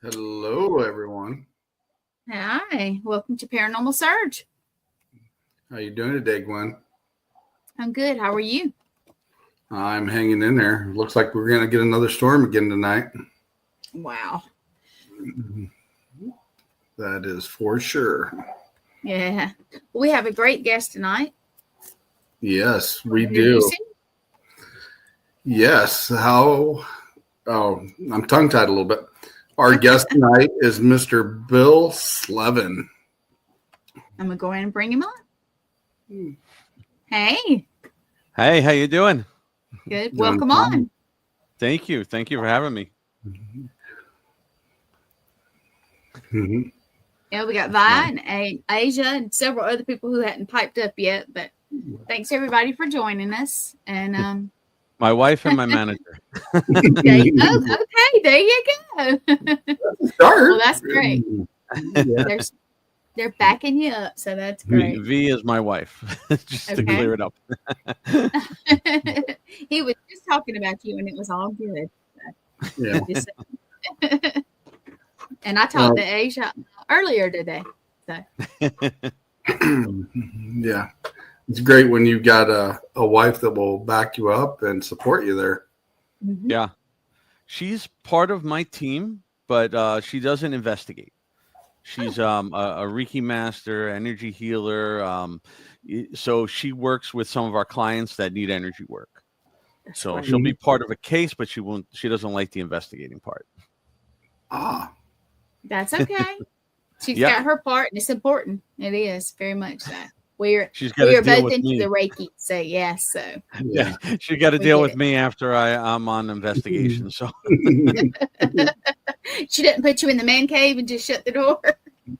Hello, everyone. Hi, welcome to Paranormal Surge. How you doing today, Gwen? I'm good. How are you? I'm hanging in there. Looks like we're going to get another storm again tonight. Wow. That is for sure. Yeah. We have a great guest tonight. Yes, we do. Yes. I'm tongue-tied a little bit. Our guest tonight is Mr. Bill Slevin. I'm going to go ahead and bring him on. Hey. Hey, how you doing? Good. Welcome on. Thank you. Thank you for having me. Mm-hmm. Yeah, we got Vi and Asia and several other people who hadn't piped up yet, but thanks everybody for joining us. And my wife and my manager. Okay, there you go. Well, that's great. Yeah. They're backing you up, so that's great. V is my wife, just to clear it up. He was just talking about you, and it was all good. Yeah. And I talked to Asia earlier today. So. Yeah. It's great when you've got a wife that will back you up and support you there. Mm-hmm. Yeah. She's part of my team, but she doesn't investigate. She's a Reiki master, energy healer. So she works with some of our clients that need energy work. That's so great. She'll be part of a case, but she doesn't like the investigating part. That's okay. She's got her part, and it's important. It is very much that. We are both into the Reiki, so yes. So yeah, she got to deal with me after I'm on investigation. So she didn't put you in the man cave and just shut the door.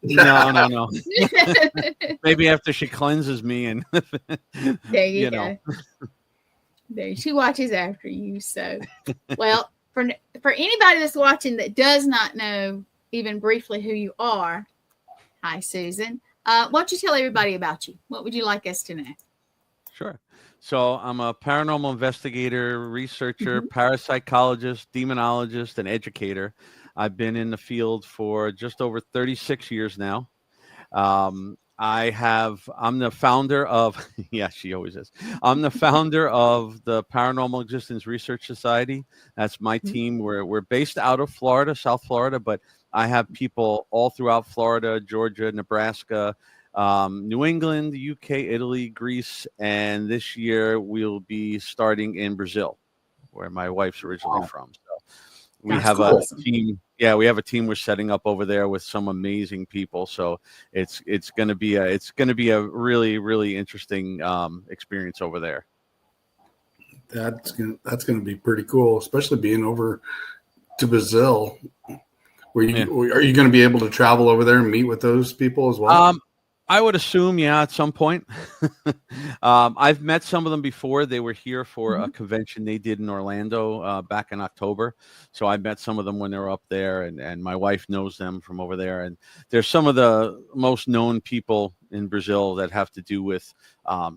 No. Maybe after she cleanses me and there you go. There, she watches after you. So, well, for anybody that's watching that does not know even briefly who you are. Hi, Susan. Why don't you tell everybody about you? What would you like us to know? Sure. So I'm a paranormal investigator, researcher, Mhm. parapsychologist, demonologist, and educator. I've been in the field for just over 36 years now. I'm the founder of, yeah, she always is. I'm the founder of the Paranormal Existence Research Society. That's my Mhm. team. We're based out of Florida, South Florida, but I have people all throughout Florida, Georgia, Nebraska, New England, UK, Italy, Greece, and this year we'll be starting in Brazil, where my wife's originally Wow. from. So we That's have a awesome. team. Yeah, we have a team we're setting up over there with some amazing people. So it's going to be a really interesting experience over there. That's gonna be pretty cool, especially being over to Brazil. Yeah. Are you going to be able to travel over there and meet with those people as well? I would assume, yeah, at some point. I've met some of them before. They were here for a Mhm. convention they did in Orlando back in October. So I met some of them when they were up there, and my wife knows them from over there. And they're some of the most known people in Brazil that have to do with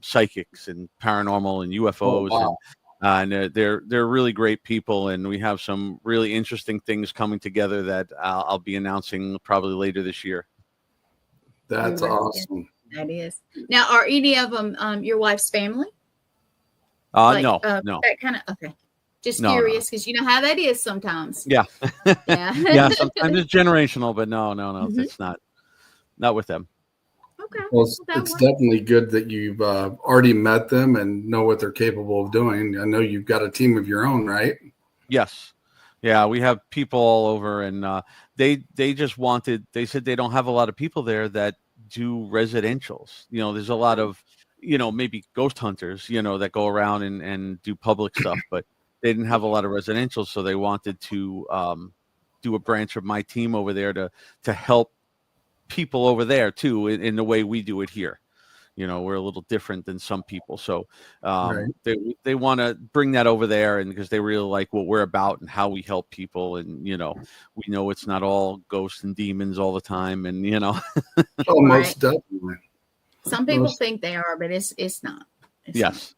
psychics and paranormal and Oh UFOs, wow, and they're really great people. And we have some really interesting things coming together that I'll be announcing probably later this year. that's That's good. awesome. That is. Now, are any of them your wife's family? Like No. that kind of okay. Just No. curious because you know how that is sometimes. Yeah. Yeah. Yeah, sometimes it's generational, but no, Mhm. it's not with them. Okay. Well, Well, that it's works. definitely good that you've already met them and know what they're capable of doing. I know you've got a team of your own, right? Yes. Yeah, we have people all over, and they just wanted. They said they don't have a lot of people there that do residentials. There's a lot of maybe ghost hunters, that go around and do public stuff, but they didn't have a lot of residentials, so they wanted to do a branch of my team over there to help people over there too in the way we do it here. We're a little different than some people, so Right. they want to bring that over there, and because they really like what we're about and how we help people, and we know it's not all ghosts and demons all the time, and Oh, Right. most definitely. Some people Most, think they are, but it's not. It's not. yes,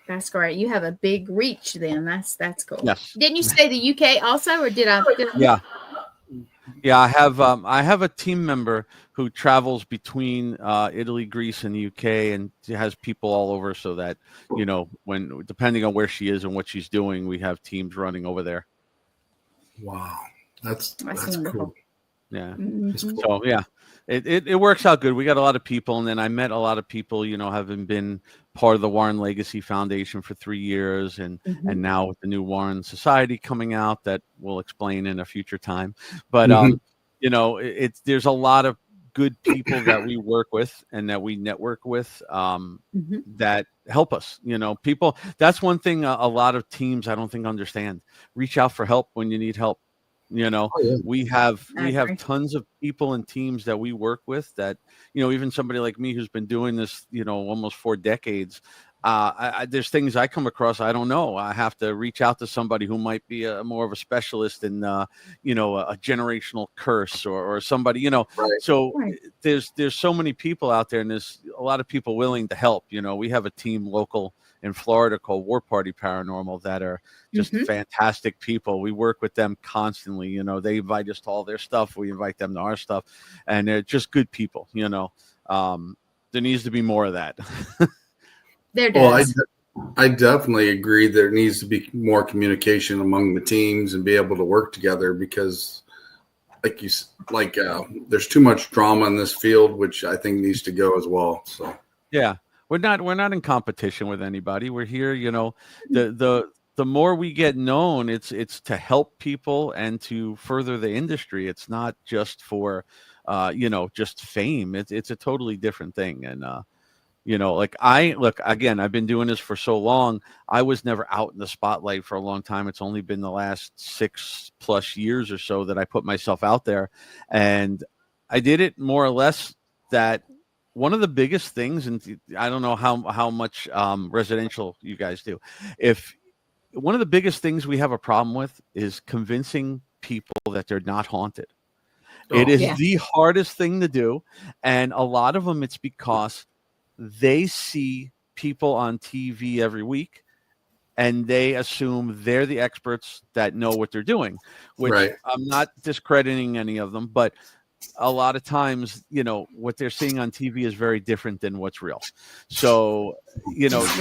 That's great. You have a big reach then. That's cool. yes, Didn't you say the UK also, or did I? yeah. Yeah, I have a team member who travels between Italy, Greece, and the UK, and she has people all over, so that when depending on where she is and what she's doing, we have teams running over there. wow, That's that's wonderful. cool. Yeah. That's Mhm. cool. So yeah, it works out good. We got a lot of people, and then I met a lot of people. Having been part of the Warren Legacy Foundation for 3 years, and Mhm. now with the new Warren Society coming out, that we'll explain in a future time. But Mhm. there's a lot of good people that we work with and that we network with Mhm. that help us. People. That's one thing a lot of teams I don't think understand. Reach out for help when you need help. Oh, yeah. We I have agree. tons of people and teams that we work with that even somebody like me who's been doing this almost 4 decades. There's things I come across I don't know. I have to reach out to somebody who might be more of a specialist in a generational curse or somebody Right. so Right. there's so many people out there, and there's a lot of people willing to help. We have a team local in Florida called War Party Paranormal that are just Mhm. fantastic people. We work with them constantly. They invite us to all their stuff. We invite them to our stuff, and they're just good people. There needs to be more of that. There Well, does. I definitely agree there needs to be more communication among the teams and be able to work together because, there's too much drama in this field, which I think needs to go as well. So Yeah, we're not in competition with anybody. We're here. The more we get known, it's to help people and to further the industry. It's not just for just fame. It's a totally different thing. And like I look again, I've been doing this for so long. I was never out in the spotlight for a long time. It's only been the last 6+ years or so that I put myself out there, and I did it more or less that one of the biggest things, and I don't know how much residential you guys do. If one of the biggest things we have a problem with is convincing people that they're not haunted. Oh. It is Yeah. the hardest thing to do. And a lot of them, it's because they see people on TV every week and they assume they're the experts that know what they're doing, which Right. I'm not discrediting any of them, but a lot of times, what they're seeing on TV is very different than what's real. So,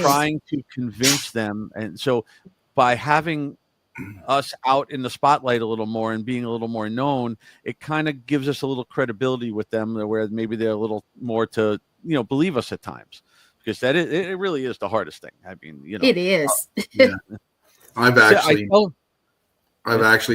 trying to convince them. And so by having us out in the spotlight a little more and being a little more known, it kind of gives us a little credibility with them where maybe they're a little more to, believe us at times. Because it really is the hardest thing. I mean, It is. Yeah. I've actually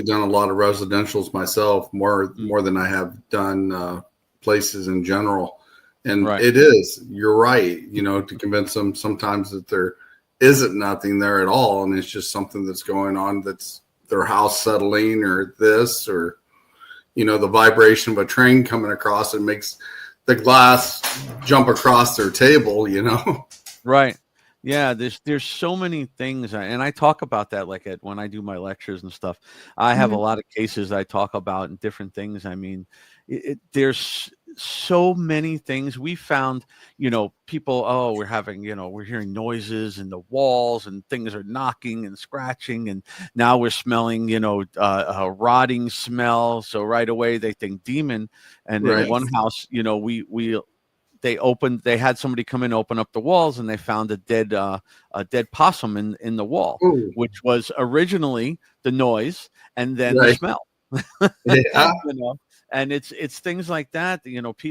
I done a lot of residentials myself, more than I have done places in general. And Right. it is, you're right, to convince them sometimes that there isn't nothing there at all. And it's just something that's going on, that's their house settling or this, or, the vibration of a train coming across, it makes the glass jump across their table, Right. Yeah, there's so many things, and I talk about that like when I do my lectures and stuff. I have a lot of cases I talk about and different things. I mean, there's so many things we found. People, we're hearing noises in the walls and things are knocking and scratching, and now we're smelling, a rotting smell. So right away they think demon. And Right. in one house, they had somebody come in, open up the walls, and they found a dead possum in the wall. Ooh. Which was originally the noise and then the Right. smell. Yeah. And it's things like that.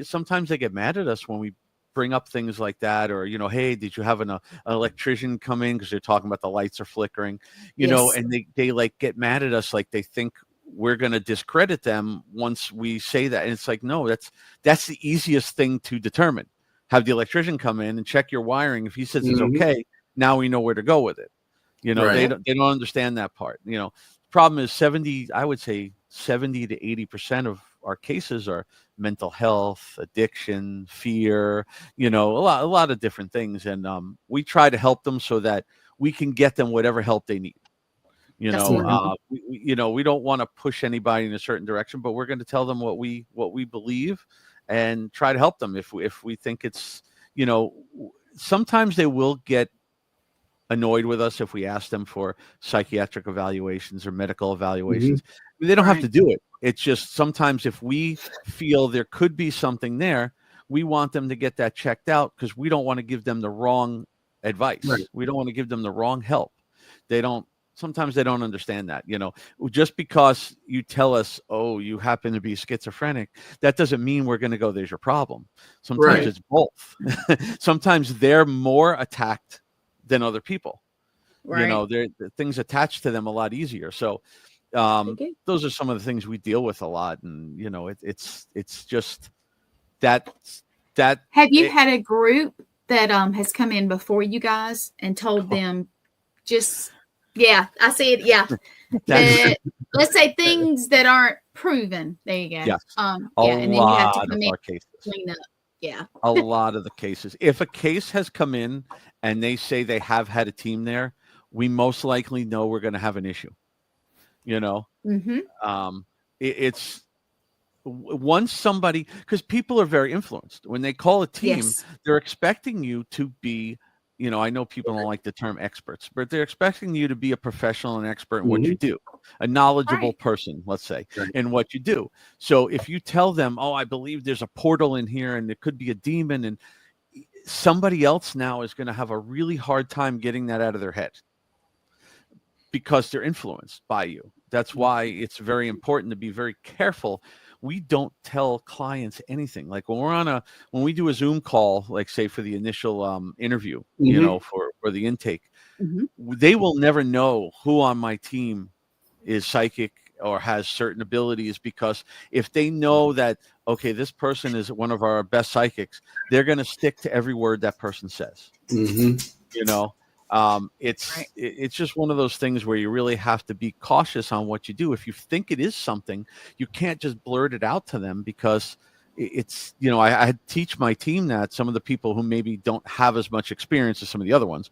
Sometimes they get mad at us when we bring up things like that, or hey, did you have an electrician come in, because they're talking about the lights are flickering, Yes. and they like get mad at us, like they think we're going to discredit them once we say that. And it's like, no, that's the easiest thing to determine. Have the electrician come in and check your wiring. If he says it's okay, now we know where to go with it. Right. They don't understand that part. Problem is 70 to 80% of our cases are mental health, addiction, fear, a lot of different things. And we try to help them so that we can get them whatever help they need. We don't want to push anybody in a certain direction, but we're going to tell them what we believe and try to help them if we think it's, sometimes they will get annoyed with us if we ask them for psychiatric evaluations or medical evaluations. They don't have to do it. It's just sometimes if we feel there could be something there, we want them to get that checked out, because we don't want to give them the wrong advice. Right. We don't want to give them the wrong help. Sometimes they don't understand that, just because you tell us, oh, you happen to be schizophrenic, that doesn't mean we're going to go, there's your problem. Sometimes it's both. Sometimes they're more attacked than other people. Right. Things attached to them a lot easier. So those are some of the things we deal with a lot. And, it's just that. Have you had a group that has come in before you guys and told them just, yeah, I see it. Yeah. That, let's say things that aren't proven. There you go. Yes. And then you have to come in cases. Clean up. Yeah. A lot of the cases. If a case has come in and they say they have had a team there, we most likely know we're going to have an issue. It's once somebody, because people are very influenced when they call a team, they're expecting you to be, I know people don't like the term experts, but they're expecting you to be a professional and expert in what you do, a knowledgeable person, let's say, in what you do. So if you tell them, oh, I believe there's a portal in here and it could be a demon, and somebody else now is going to have a really hard time getting that out of their head because they're influenced by you. That's why it's very important to be very careful. We don't tell clients anything. Like when we do a Zoom call, like say for the initial interview, for the intake, they will never know who on my team is psychic or has certain abilities, because if they know that, okay, this person is one of our best psychics, they're going to stick to every word that person says. It's just one of those things where you really have to be cautious on what you do. If you think it is something, you can't just blurt it out to them, because it's, I teach my team that some of the people who maybe don't have as much experience as some of the other ones,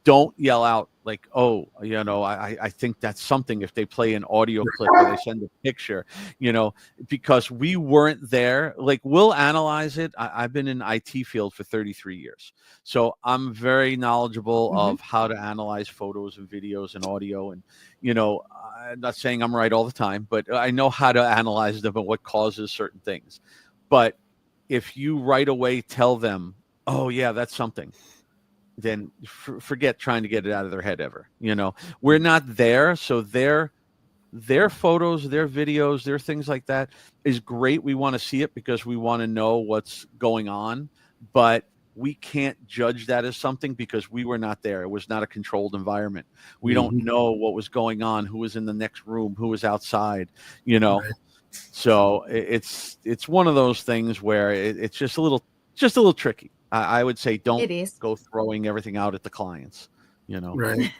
don't yell out like, oh, I think that's something if they play an audio clip or they send a picture, because we weren't there. Like, we'll analyze it. I've been in IT field for 33 years. So I'm very knowledgeable of how to analyze photos and videos and audio. And, I'm not saying I'm right all the time, but I know how to analyze them and what causes certain things. But if you right away tell them, oh yeah, that's something, then forget trying to get it out of their head ever. We're not there. So their photos, their videos, their things like that is great. We want to see it because we want to know what's going on, but we can't judge that as something because we were not there. It was not a controlled environment. We don't know what was going on, who was in the next room, who was outside, Right. So it's one of those things where it's just a little tricky. I would say don't go throwing everything out at the clients, Right.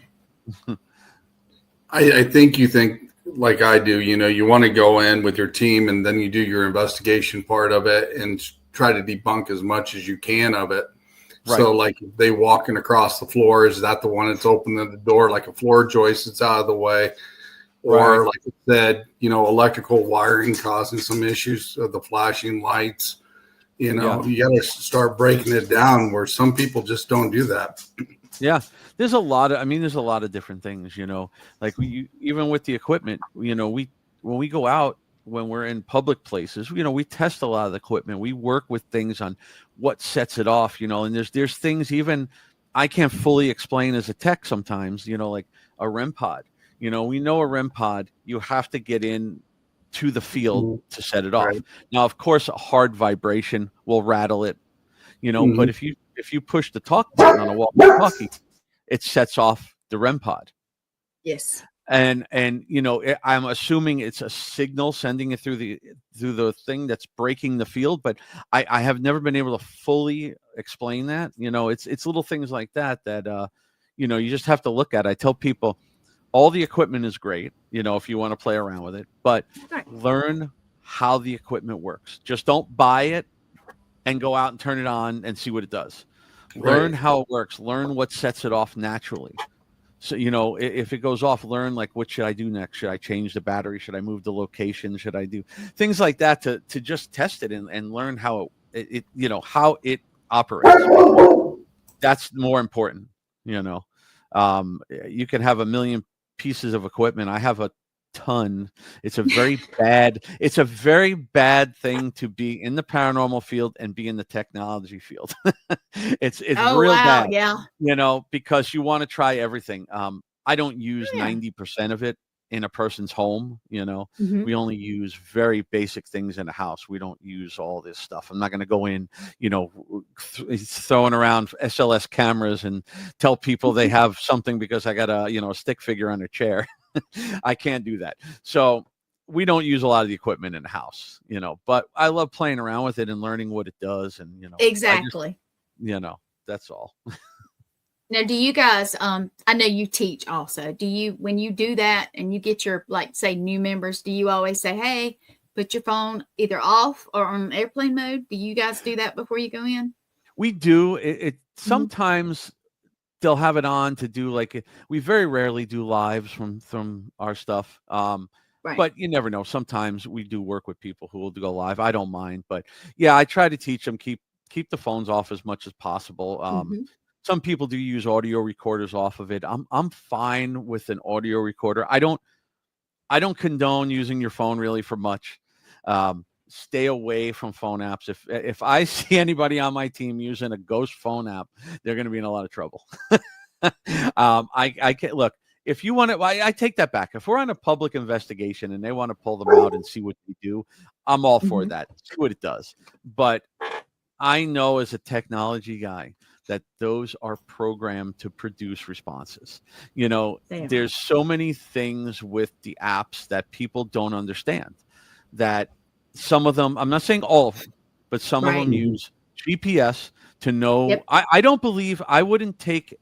I think you think like I do, you want to go in with your team and then you do your investigation part of it and try to debunk as much as you can of it. Right. So like if they walking across the floor, is that the one that's opening the door, like a floor joist that's out of the way? Or like I said, electrical wiring causing some issues of the flashing lights. You got to start breaking it down where some people just don't do that. Yeah, there's a lot of different things, like even with the equipment, when we go out, when we're in public places, we test a lot of the equipment. We work with things on what sets it off, and there's things even I can't fully explain as a tech sometimes, like a REM pod. We know a REM pod, you have to get in to the field to set it off. Right. Now, of course, a hard vibration will rattle it, but if you push the talk button on a walkie-talkie, it sets off the REM pod. Yes. And I'm assuming it's a signal sending it through the thing that's breaking the field, but I have never been able to fully explain that. It's little things like that you just have to look at. I tell people, all the equipment is great, if you want to play around with it, but learn how the equipment works. Just don't buy it and go out and turn it on and see what it does. Learn how it works. Learn what sets it off naturally. So, if it goes off, learn like, what should I do next? Should I change the battery? Should I move the location? Should I do things like that to just test it and learn how it how it operates. That's more important. You can have a million pieces of equipment. I have a ton. It's a very bad thing to be in the paranormal field and be in the technology field. It's real bad. Yeah. Because you want to try everything. I don't use 90% of it in a person's home. We only use very basic things in a house. We don't use all this stuff. I'm not going to go in, throwing around SLS cameras and tell people they have something because I got a stick figure on their chair. I can't do that. So we don't use a lot of the equipment in the house, but I love playing around with it and learning what it does. And, exactly. That's all. Now, do you guys, I know you teach also, when you do that and you get your, like, say, new members, do you always say, hey, put your phone either off or on airplane mode? Do you guys do that before you go in? We do. It sometimes they'll have it on to do we very rarely do lives from our stuff. But you never know. Sometimes we do work with people who will go live. I don't mind, but yeah, I try to teach them, keep the phones off as much as possible. Some people do use audio recorders off of it. I'm fine with an audio recorder. I don't condone using your phone really for much. Stay away from phone apps. If I see anybody on my team using a ghost phone app, they're going to be in a lot of trouble. I can't look. If you want to, I take that back. If we're on a public investigation and they want to pull them out and see what they do, I'm all for that. See what it does. But I know as a technology guy that those are programmed to produce responses. There's so many things with the apps that people don't understand, that some of them, I'm not saying all of them, but some of them use GPS to know. Yep. I wouldn't take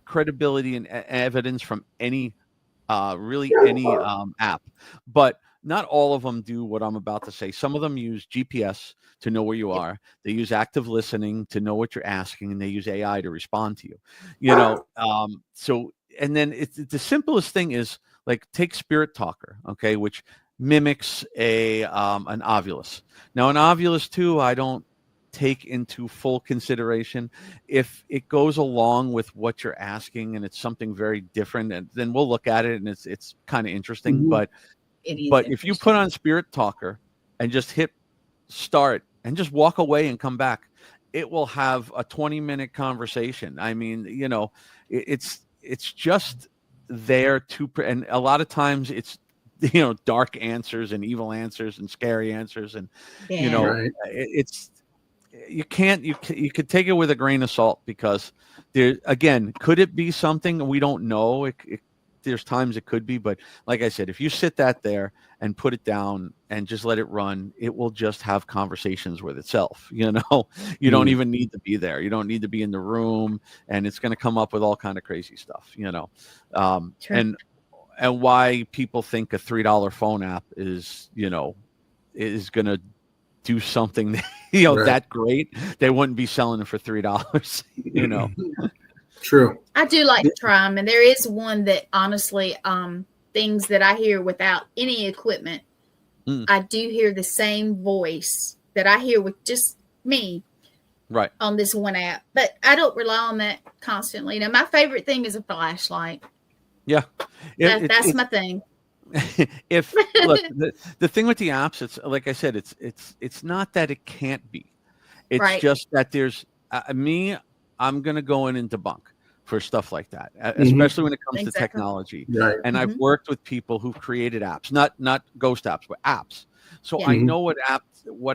credibility and evidence from any app, but not all of them do what I'm about to say. Some of them use GPS to know where you are. They use active listening to know what you're asking, and they use AI to respond to you. So and then it's the simplest thing is like take Spirit Talker, okay, which mimics an Ovilus. Now an Ovilus too, I don't take into full consideration. If it goes along with what you're asking and it's something very different, and then we'll look at it and it's kind of interesting. Mhm. But It is if you put on Spirit Talker and just hit start and just walk away and come back, it will have a 20-minute conversation. I mean, it's just there to, and a lot of times it's, dark answers and evil answers and scary answers. And, Right. it's, you could take it with a grain of salt, because there, again, could it be something? We don't know. There's times it could be, but like I said, if you sit that there and put it down and just let it run, it will just have conversations with itself. You don't even need to be there. You don't need to be in the room, and it's going to come up with all kind of crazy stuff, Sure. and why people think a $3 phone app is going to do something, Right. that great. They wouldn't be selling it for $3, True. I do like to try them, and there is one that honestly, things that I hear without any equipment, I do hear the same voice that I hear with just me, right, on this one app. But I don't rely on that constantly. My favorite thing is a flashlight. yeah. That's my thing. If look, the thing with the apps, it's like I said, it's not that it can't be. It's Right. just that there's I'm going to go in and debunk for stuff like that, especially when it comes to Exactly. technology. Right. And I've worked with people who've created apps, not ghost apps, but apps. So Yeah. I know what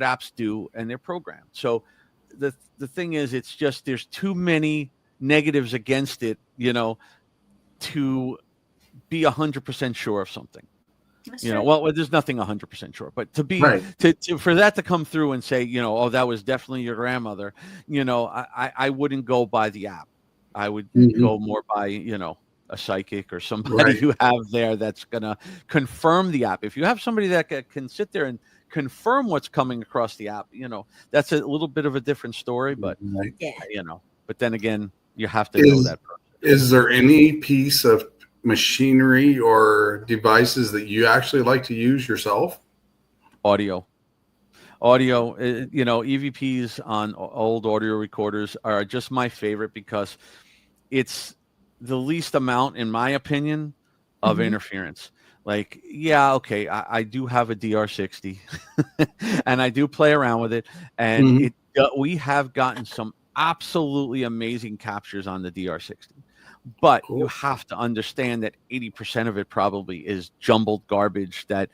apps do, and they're programmed. So the thing is, it's just there's too many negatives against it, to be 100% sure of something. That's You true. know, well, there's nothing 100% sure, but to be Right. for that to come through and say, oh, that was definitely your grandmother, I wouldn't go by the app. I would go more by, a psychic or somebody Right. you have there that's gonna confirm the app. If you have somebody that can sit there and confirm what's coming across the app, that's a little bit of a different story. But Right. Yeah. but then again, you have to know that person. Is there any piece of machinery or devices that you actually like to use yourself? Audio, EVPs on old audio recorders are just my favorite, because it's the least amount, in my opinion, of interference. Like, yeah, okay, I do have a DR60 and I do play around with it, and we have gotten some absolutely amazing captures on the DR60. But Cool. you have to understand that 80% of it probably is jumbled garbage that,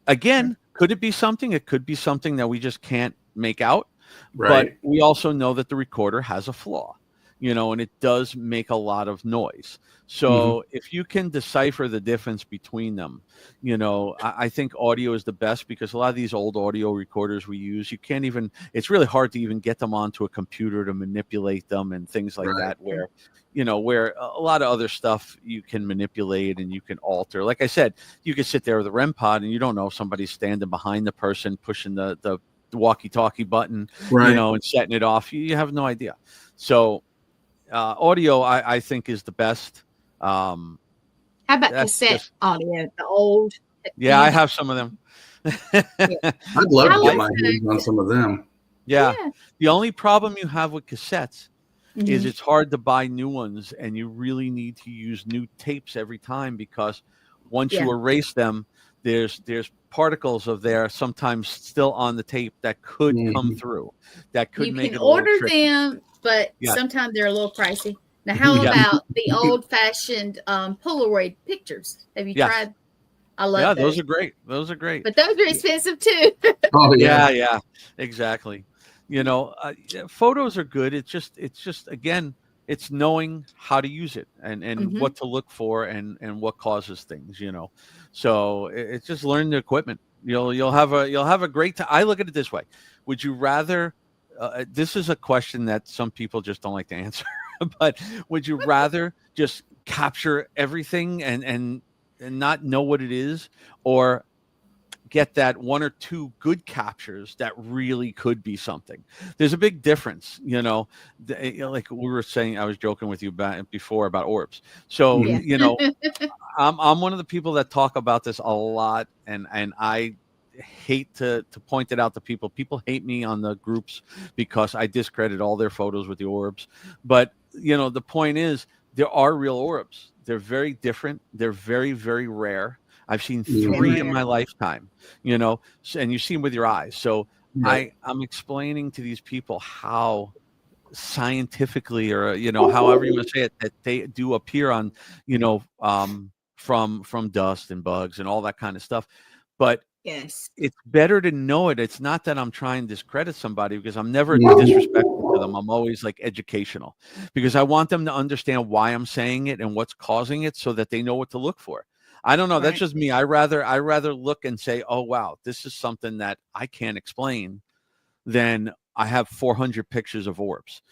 again, could it be something? It could be something that we just can't make out. Right. But we also know that the recorder has a flaw, and it does make a lot of noise. So if you can decipher the difference between them, I think audio is the best, because a lot of these old audio recorders we use, you can't even, it's really hard to even get them onto a computer to manipulate them and things like Right. that, where a lot of other stuff you can manipulate and you can alter. Like I said, you can sit there with a REM pod and you don't know if somebody's standing behind the person pushing the walkie-talkie button, Right. and setting it off. You have no idea. So audio, I think, is the best. How about That's cassette just- audio? The old. Yeah, I have some of them. I'd love I to like get my hands on some of them. Yeah. The only problem you have with cassettes Mhm. is it's hard to buy new ones, and you really need to use new tapes every time, because once you erase them, there's particles of there sometimes still on the tape that could come through. That could You make can it a little order tricky. them, but Yeah. sometimes they're a little pricey. Now, how Yeah. about the old-fashioned Polaroid pictures? Have you Yes. tried? I love Yeah, those. those are great. Those are great. But those are expensive too. Oh Yeah, exactly. Photos are good. It's just again, it's knowing how to use it and what to look for and what causes things. So it's just learn the equipment. You'll have a great time. I look at it this way: would you rather? This is a question that some people just don't like to answer. But would you rather just capture everything and not know what it is, or get that one or two good captures that really could be something. There's a big difference, like we were saying, I was joking with you before about orbs. So, I'm one of the people that talk about this a lot, and I hate to point it out to people. People hate me on the groups because I discredit all their photos with the orbs. But, the point is there are real orbs. They're very different. They're very, very rare. I've seen 3 in my lifetime, and you see them with your eyes. So I'm explaining to these people how scientifically, or, however you want to say it, that they do appear on, from dust and bugs and all that kind of stuff. But yes, it's better to know it. It's not that I'm trying to discredit somebody, because I'm never disrespectful to them. I'm always like educational, because I want them to understand why I'm saying it and what's causing it, so that they know what to look for. I don't know. That's just me. I rather look and say, oh, wow, this is something that I can't explain, than I have 400 pictures of orbs,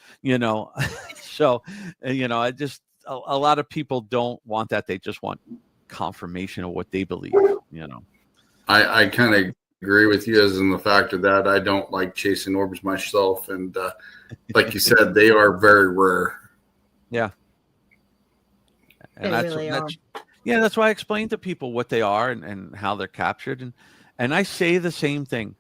So, I just, a lot of people don't want that. They just want confirmation of what they believe, I kind of agree with you, as in the fact of that I don't like chasing orbs myself. And like you said, they are very rare. Yeah. And they really are. Yeah, that's why I explain to people what they are and how they're captured. And I say the same thing.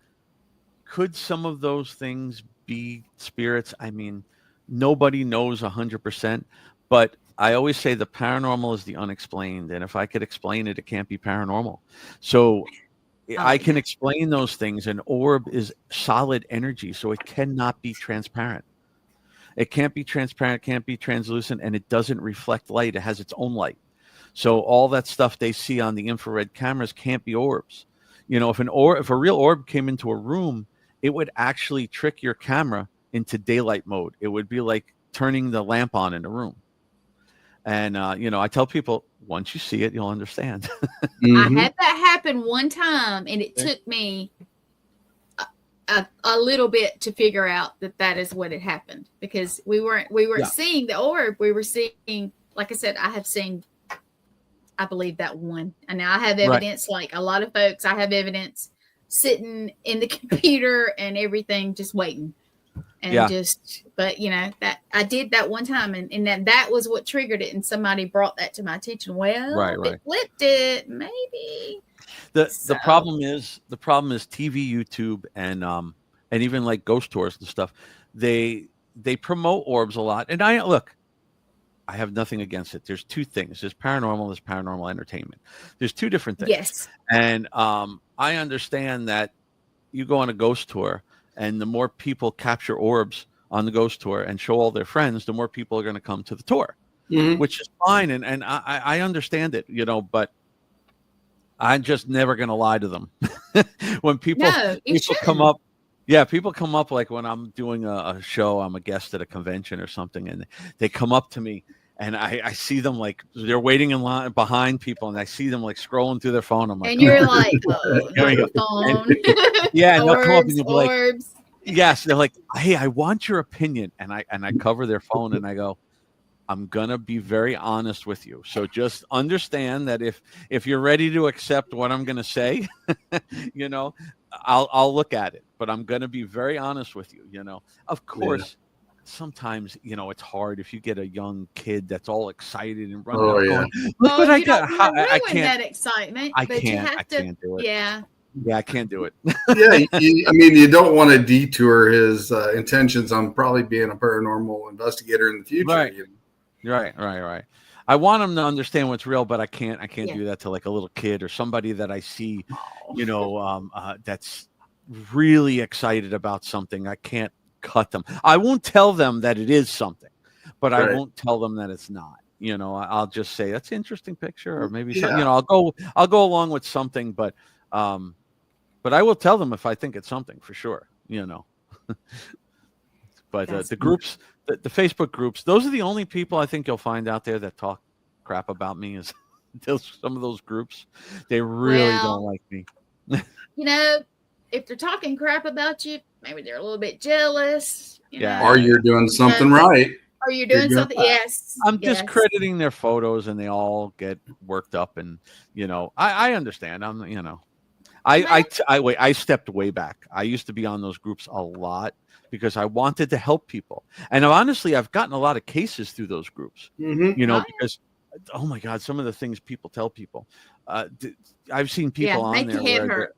Could some of those things be spirits? I mean, nobody knows 100%, but I always say the paranormal is the unexplained. And if I could explain it, it can't be paranormal. So I can explain those things. An orb is solid energy, so it cannot be transparent. It can't be transparent, can't be translucent, and it doesn't reflect light. It has its own light. So all that stuff they see on the infrared cameras can't be orbs. If a real orb came into a room, it would actually trick your camera into daylight mode. It would be like turning the lamp on in a room. And I tell people, once you see it, you'll understand. I had that happen one time, and it took me a little bit to figure out that is what had happened, because we weren't seeing the orb. We were seeing, like I said, I have seen, I believe, that one. And now I have evidence, like a lot of folks, I have evidence sitting in the computer and everything, just waiting. And but that I did that one time, and that was what triggered it. And somebody brought that to my attention. Well, it flipped it, maybe. The problem is TV, YouTube, and even like ghost tours and stuff. They promote orbs a lot. And I have nothing against it. There's two things. There's paranormal entertainment. There's two different things. Yes. And I understand that you go on a ghost tour, and the more people capture orbs on the ghost tour and show all their friends, the more people are going to come to the tour, which is fine. And I understand it, but I'm just never going to lie to them. When people come up, people come up, like when I'm doing a show, I'm a guest at a convention or something, and they come up to me, and I see them, like they're waiting in line behind people, and I see them like scrolling through their phone. I'm like, and you're like, oh, your phone. And they'll come up and you'll be like, yes, they're like, hey, I want your opinion, and I cover their phone, and I go, I'm gonna be very honest with you. So just understand that if you're ready to accept what I'm gonna say, I'll look at it, but I'm gonna be very honest with you. Of course, sometimes it's hard if you get a young kid that's all excited and running up going, look what I got. I can't that excitement. I but can't. You have I to, can't do it. Yeah. Yeah, I can't do it. You don't want to detour his intentions on probably being a paranormal investigator in the future. Right. I want them to understand what's real, but I can't do that to like a little kid or somebody that I see, that's really excited about something. I can't cut them. I won't tell them that it is something, but I won't tell them that it's not. I'll just say that's an interesting picture, or maybe something, I'll go along with something, but I will tell them if I think it's something, for sure, But the groups, the Facebook groups, those are the only people I think you'll find out there that talk crap about me. Is some of those groups, they really don't like me. If they're talking crap about you, maybe they're a little bit jealous. Or you're doing something right. Or you're doing something. Yes. I'm discrediting their photos, and they all get worked up, and I understand. I stepped way back. I used to be on those groups a lot because I wanted to help people. And honestly, I've gotten a lot of cases through those groups, because, oh my God, some of the things people tell people. I've seen people on there where,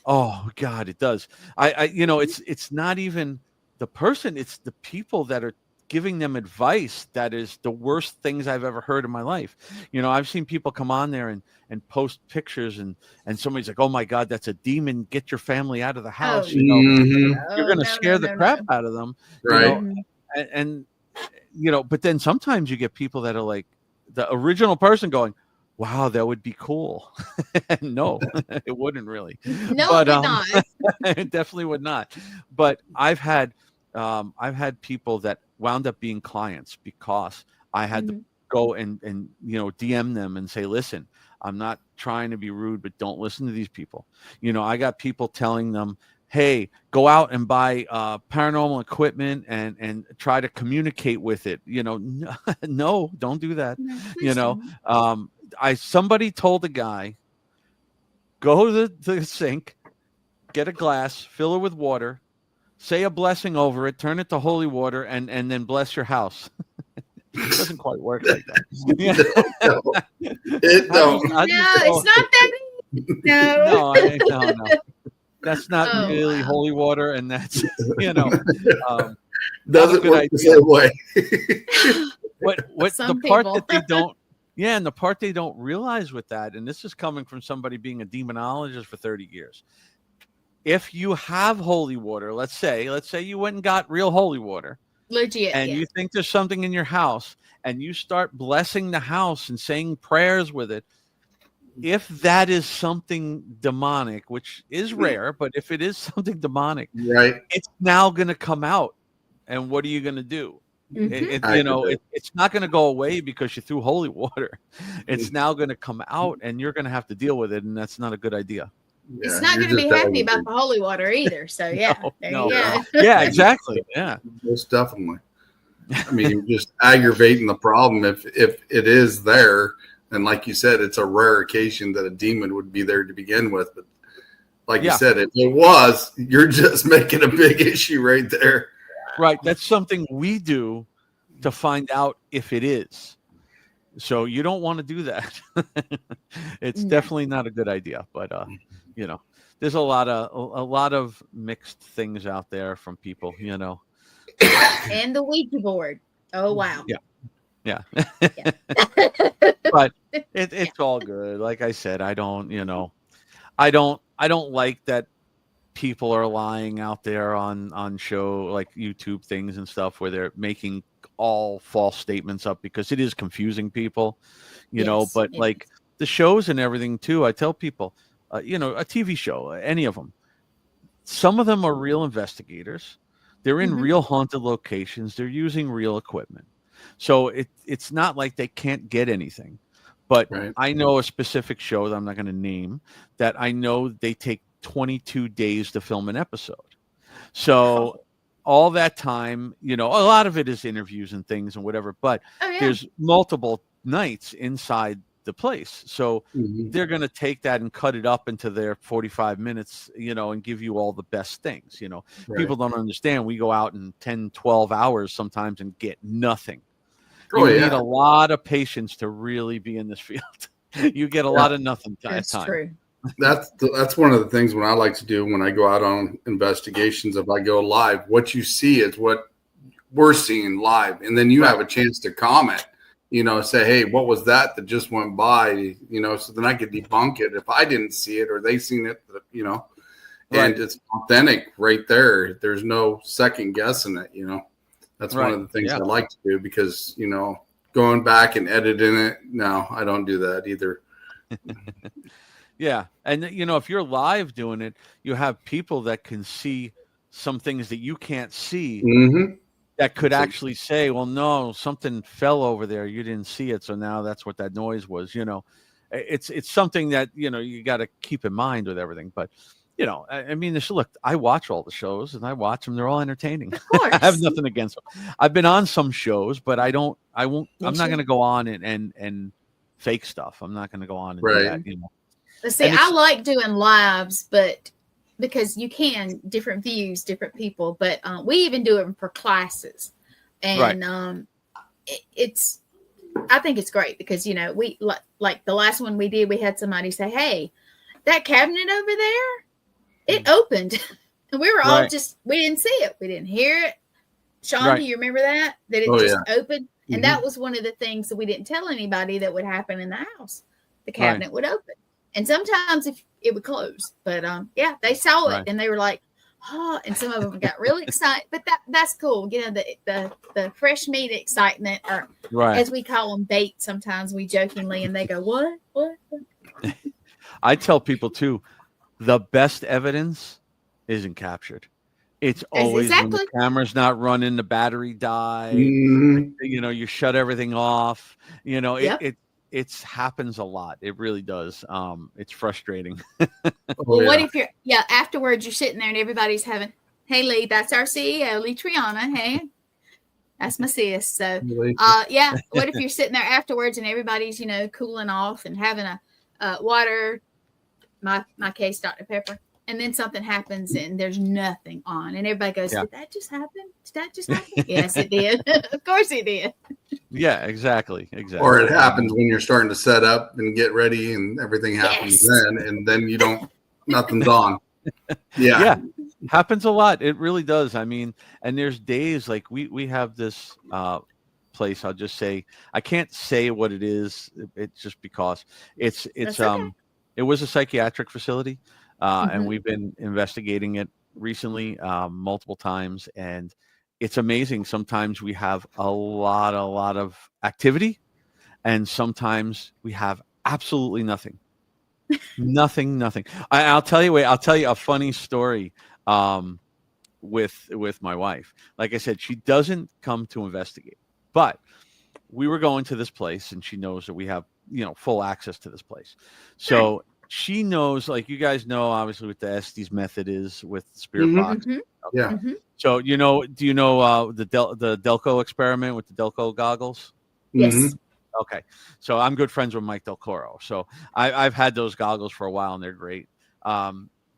oh God, it does. It's not even the person, it's the people that are giving them advice that is the worst things I've ever heard in my life. I've seen people come on there and post pictures and somebody's like, oh my God, that's a demon. Get your family out of the house. You're going to scare the crap out of them. Right. And but then sometimes you get people that are like the original person going, wow, that would be cool. No, it wouldn't really. No, but, it would not. It definitely would not. But I've had people that wound up being clients because I had to go and DM them and say, listen, I'm not trying to be rude, but don't listen to these people. I got people telling them, hey, go out and buy paranormal equipment and try to communicate with it. No, don't do that. No, Somebody told a guy, go to the sink, get a glass, fill it with water, say a blessing over it, turn it to holy water, and then bless your house. It doesn't quite work like that. It's not that easy. No. That's not really holy water, and that's doesn't work the same way. What the part that they don't. Yeah, and the part they don't realize with that, and this is coming from somebody being a demonologist for 30 years. If you have holy water, let's say you went and got real holy water, legit, and you think there's something in your house, and you start blessing the house and saying prayers with it, if that is something demonic, which is rare, but if it is something demonic, right, it's now going to come out. And what are you going to do? It's not going to go away because you threw holy water. It's now going to come out, and you're going to have to deal with it, and that's not a good idea. Yeah, it's not going to be happy about the holy water either. So yeah, there you go. Yeah, exactly. Yeah, most definitely. I mean, you're just aggravating the problem if it is there, and like you said, it's a rare occasion that a demon would be there to begin with. But like you said, if it was, you're just making a big issue right there. Right. That's something we do to find out if it is. So you don't want to do that. It's definitely not a good idea. But there's a lot of mixed things out there from people. And the Ouija board. Oh wow. Yeah. But it's all good. Like I said, I don't like that people are lying out there on show like YouTube things and stuff where they're making all false statements up because it is confusing people, but like the shows and everything too. I tell people, a TV show, any of them, some of them are real investigators. They're in real haunted locations. They're using real equipment. So it's not like they can't get anything, but I know a specific show that I'm not going to name that I know they take 22 days to film an episode. So all that time, a lot of it is interviews and things and whatever, but there's multiple nights inside the place. So they're going to take that and cut it up into their 45 minutes, and give you all the best things. People don't understand. We go out in 10, 12 hours sometimes and get nothing. You need a lot of patience to really be in this field. You get a lot of nothing at That's time. True. That's one of the things when I like to do when I go out on investigations. If I go live, what you see is what we're seeing live, and then you have a chance to comment. Say, hey, what was that just went by? So then I could debunk it if I didn't see it or they seen it. And it's authentic right there. There's no second guessing it. That's one of the things I like to do because going back and editing it. No, I don't do that either. Yeah. And, if you're live doing it, you have people that can see some things that you can't see that could actually say, well, no, something fell over there. You didn't see it. So now that's what that noise was. It's something that, you got to keep in mind with everything. But, I mean, look, I watch all the shows and I watch them. They're all entertaining. Of course. I have nothing against them. I've been on some shows, but I'm not going to go on and fake stuff. I'm not going to go on and do that, But see, I like doing lives, but because you can different views, different people. But we even do it for classes, and it's. I think it's great because we like the last one we did. We had somebody say, "Hey, that cabinet over there, it opened," and we were all we didn't see it, we didn't hear it. Sean, do you remember that it just opened? And that was one of the things that we didn't tell anybody that would happen in the house. The cabinet would open. And sometimes if it would close. But they saw it and they were like, oh, and some of them got really excited. But that's cool. The fresh meat excitement, or as we call them, bait sometimes, we jokingly, and they go, what? I tell people too, the best evidence isn't captured. It's always when the camera's not running, the battery died. You shut everything off. It happens a lot. It really does. It's frustrating. What if you're afterwards you're sitting there and everybody's having, hey Lee, that's our CEO, Lee Triana. Hey, that's my sis. So what if you're sitting there afterwards and everybody's cooling off and having a water, my case Dr. Pepper. And then something happens and there's nothing on. And everybody goes, did that just happen? Did that just happen? Yes, it did. Of course it did. Yeah, exactly. Or it happens when you're starting to set up and get ready and everything happens then. And then you don't, nothing's on. Yeah. Happens a lot. It really does. I mean, and there's days like we have this place. I'll just say, I can't say what it is. It's just because it's it was a psychiatric facility. And we've been investigating it recently multiple times, and it's amazing. Sometimes we have a lot of activity, and sometimes we have absolutely nothing. nothing. I'll tell you a funny story with my wife. Like I said, she doesn't come to investigate, but we were going to this place, and she knows that we have full access to this place. So she knows, like you guys know, obviously, what the Estes method is with Spirit Box. Okay. Yeah. So do you know the Delco experiment with the Delco goggles? Yes. Okay. So I'm good friends with Mike Del Coro. So I've had those goggles for a while, and they're great.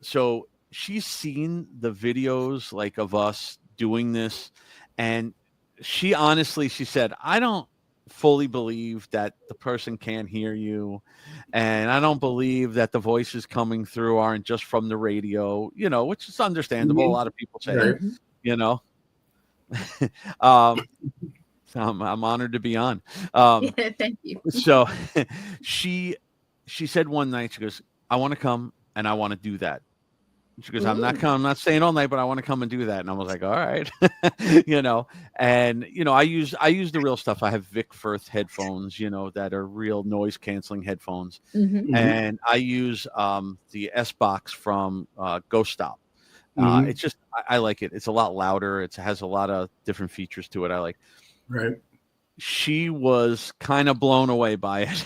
So she's seen the videos like of us doing this, and she said, I don't fully believe that the person can't hear you, and I don't believe that the voices coming through aren't just from the radio, which is understandable. A lot of people say so I'm honored to be on. Thank you. So she said one night, she goes, I want to come and I want to do that. She goes, I'm not staying all night, but I want to come and do that. And I was like, all right, and I use the real stuff. I have Vic Firth headphones, that are real noise canceling headphones. And I use the S box from Ghost Stop. It's just, I like it. It's a lot louder. It has a lot of different features to it. I like. Right. She was kind of blown away by it.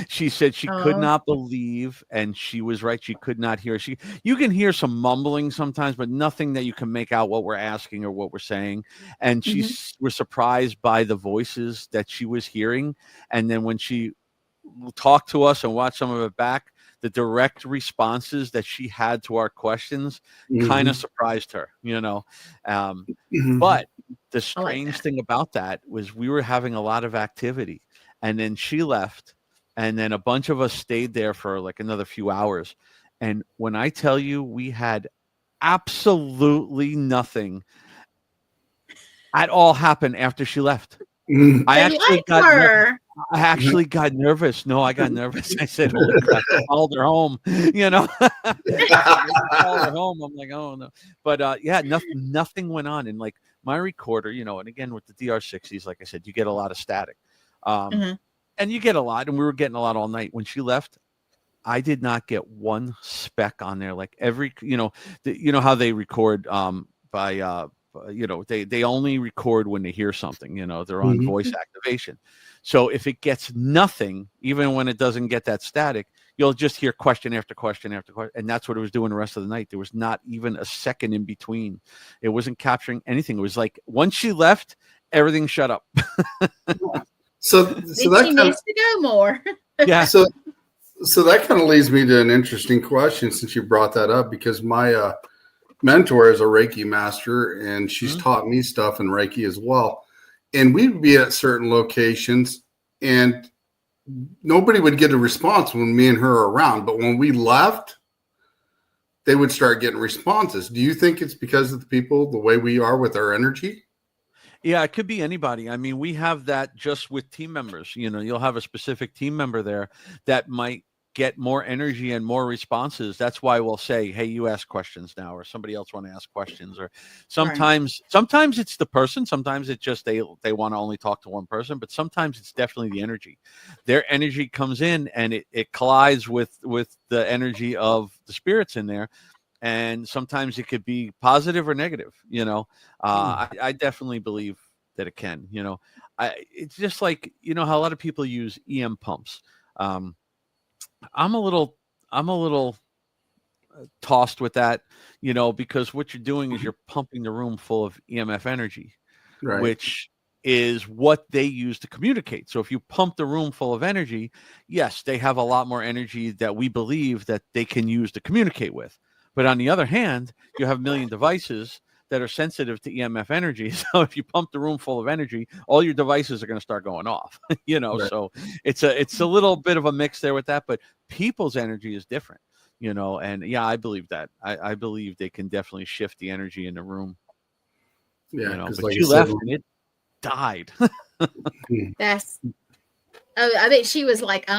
She said she could not believe, and she was right. She could not hear. You can hear some mumbling sometimes, but nothing that you can make out what we're asking or what we're saying. And she was surprised by the voices that she was hearing. And then when she talked to us and watched some of it back, the direct responses that she had to our questions kind of surprised her, But the strange thing about that was we were having a lot of activity, and then she left, and then a bunch of us stayed there for like another few hours. And when I tell you, we had absolutely nothing at all happen after she left. I actually got nervous. No, I got nervous. I said, "Holy crap, I called her home." I called her home. I'm like, "Oh no!" But nothing went on. And like my recorder, and again with the DR60s, like I said, you get a lot of static, and you get a lot. And we were getting a lot all night. When she left, I did not get one speck on there. Like every, how they record by. They only record when they hear something, they're on voice activation. So if it gets nothing, even when it doesn't get that static, you'll just hear question after question after question. And that's what it was doing the rest of the night. There was not even a second in between. It wasn't capturing anything. It was like once she left, everything shut up. So that she needs to go more. Yeah. So So that kind of leads me to an interesting question since you brought that up, because my mentor is a Reiki master and she's taught me stuff in Reiki as well. And we'd be at certain locations and nobody would get a response when me and her are around. But when we left, they would start getting responses. Do you think it's because of the people, the way we are with our energy? Yeah, it could be anybody. I mean, we have that just with team members. You know, you'll have a specific team member there that might get more energy and more responses. That's why we'll say, hey, you ask questions now, or somebody else want to ask questions. Or sometimes it's the person, sometimes it's just they want to only talk to one person, but sometimes it's definitely the energy. Their energy comes in and it collides with the energy of the spirits in there. And sometimes it could be positive or negative, you know. I definitely believe that it can, you know. It's just like, you know, how a lot of people use EM pumps. I'm a little tossed with that, you know, because what you're doing is you're pumping the room full of EMF energy, which is what they use to communicate. So if you pump the room full of energy, yes, they have a lot more energy that we believe that they can use to communicate with. But on the other hand, you have a million devices that are sensitive to EMF energy. So if you pump the room full of energy, all your devices are going to start going off, you know. So it's a little bit of a mix there with that, but people's energy is different, you know. And yeah, I believe that. I believe they can definitely shift the energy in the room. Yeah, you know, but like you left and it died. That's I bet she was like,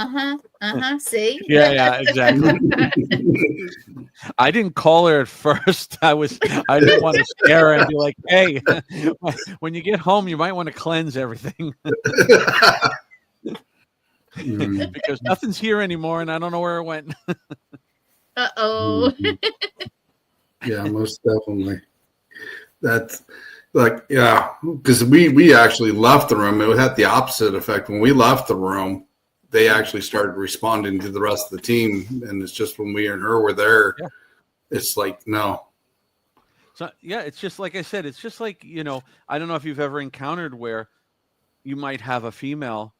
see? Yeah, exactly. I didn't call her at first. I didn't want to scare her and be like, hey, when you get home, you might want to cleanse everything. Because nothing's here anymore and I don't know where it went. Uh-oh. Yeah, most definitely. That's like, yeah, because we actually left the room. It had the opposite effect. When we left the room, they actually started responding to the rest of the team. And it's just when we and her were there, it's like, no. So, yeah, it's just like I said, it's just like, you know, I don't know if you've ever encountered where you might have a female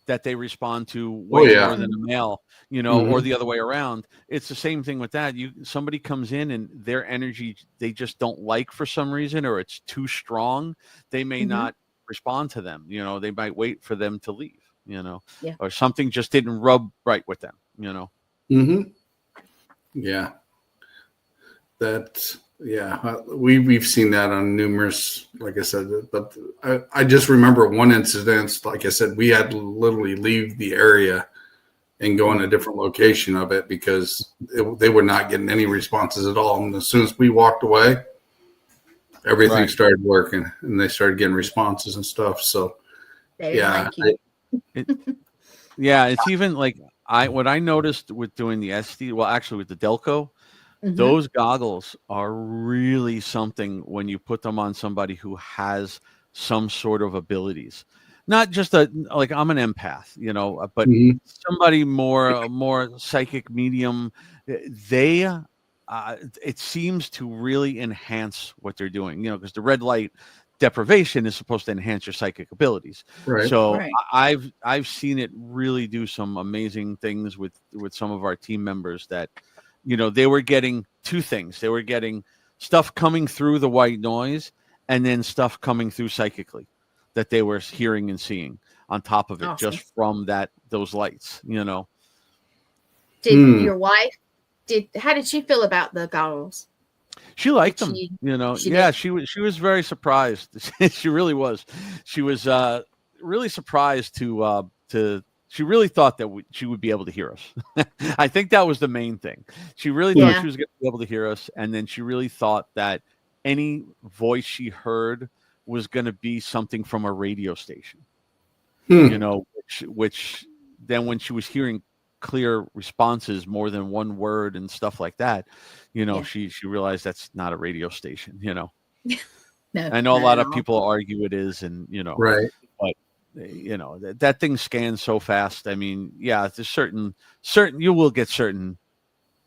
that they respond to way more than a male, you know, or the other way around. It's the same thing with that. Somebody comes in and their energy, they just don't like for some reason, or it's too strong. They may not respond to them. You know, they might wait for them to leave, you know, or something just didn't rub right with them, you know? Yeah. We've seen that on numerous, like I said, but I just remember one incident. Like I said, we had to literally leave the area and go in a different location of it because they were not getting any responses at all. And as soon as we walked away, everything started working and they started getting responses and stuff. So it's even like what I noticed with doing the SD, well, actually with the Delco, those goggles are really something when you put them on somebody who has some sort of abilities. Not just like I'm an empath, you know, but somebody more psychic medium. They it seems to really enhance what they're doing, you know, because the red light deprivation is supposed to enhance your psychic abilities. So I've seen it really do some amazing things with some of our team members that, you know, they were getting two things. They were getting stuff coming through the white noise and then stuff coming through psychically that they were hearing and seeing on top of it, just from those lights, you know. Did your wife, how did she feel about the goggles? She liked them, you know. She was very surprised. She really was. She was really surprised to she really thought that she would be able to hear us. I think that was the main thing. She really thought she was going to be able to hear us. And then she really thought that any voice she heard was going to be something from a radio station, you know, which then when she was hearing clear responses, more than one word and stuff like that, you know, she realized that's not a radio station, you know. I know a lot of people argue it is, and, you know, but you know, that thing scans so fast. I mean, there's certain you will get certain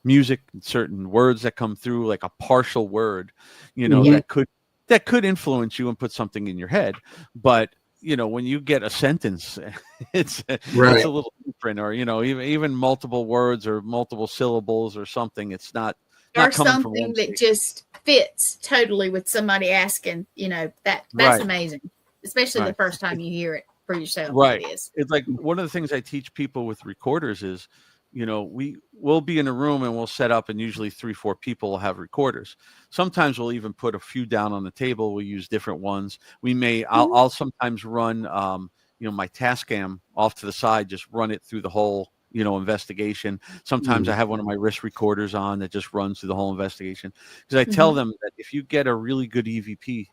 music and certain words that come through, like a partial word, you know, that could influence you and put something in your head. But when you get a sentence, it's Right. a little different, or even multiple words or multiple syllables or something. It's not or coming from something one that state. just fits totally with somebody asking. That's Right. amazing, especially the Right. first time you hear it for yourself. Right. It is. It's like one of the things I teach people with recorders is, we'll be in a room and we'll set up, and usually 3-4 people will have recorders. Sometimes we'll even put a few down on the table. We'll use different ones. I'll sometimes run, my Tascam off to the side, just run it through the whole, investigation. Sometimes I have one of my wrist recorders on that just runs through the whole investigation. Because I tell them that if you get a really good EVP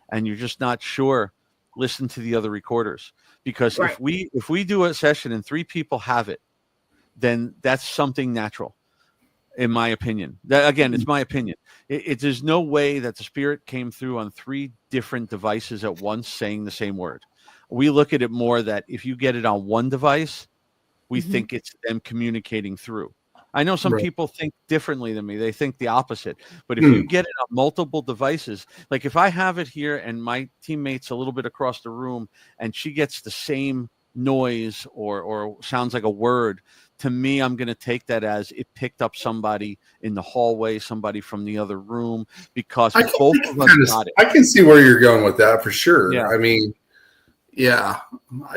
and you're just not sure, listen to the other recorders. Because Right. if we do a session and 3 people have it, then that's something natural, in my opinion. That, again, it's my opinion. There's no way that the spirit came through on 3 different devices at once saying the same word. We look at it more that if you get it on one device, we think it's them communicating through. I know some people think differently than me. They think the opposite. But if you get it on multiple devices, like if I have it here and my teammate's a little bit across the room and she gets the same noise or sounds like a word, to me, I'm going to take that as it picked up somebody in the hallway, somebody from the other room, because both of us got it. I can see where you're going with that for sure. Yeah. I mean, yeah.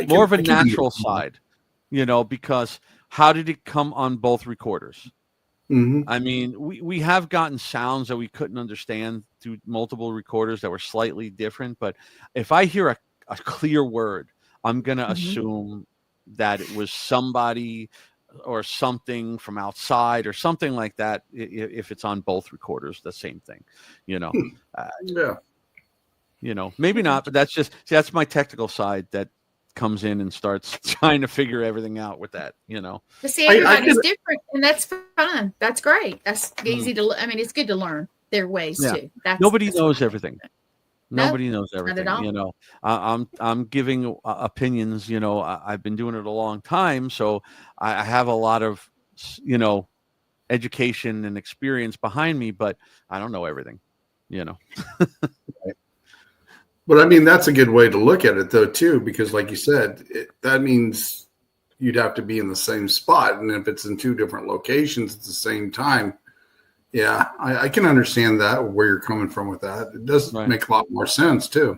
More of a natural side, because how did it come on both recorders? I mean, we have gotten sounds that we couldn't understand through multiple recorders that were slightly different. But if I hear a clear word, I'm going to assume that it was somebody or something from outside or something like that. If it's on both recorders, the same thing, Yeah. Maybe not, but that's my technical side that comes in and starts trying to figure everything out with that, But see, everybody's different, and that's fine. That's great. That's easy to. I mean, it's good to learn their ways too. Nobody knows everything. No, Nobody knows everything. not at all. I'm giving opinions. I've been doing it a long time, so I have a lot of education and experience behind me, but I don't know everything. But I mean, that's a good way to look at it, though, too, because, like you said, that means you'd have to be in the same spot, and if it's in 2 different locations at the same time, yeah, I can understand that, where you're coming from with that. It does make a lot more sense, too.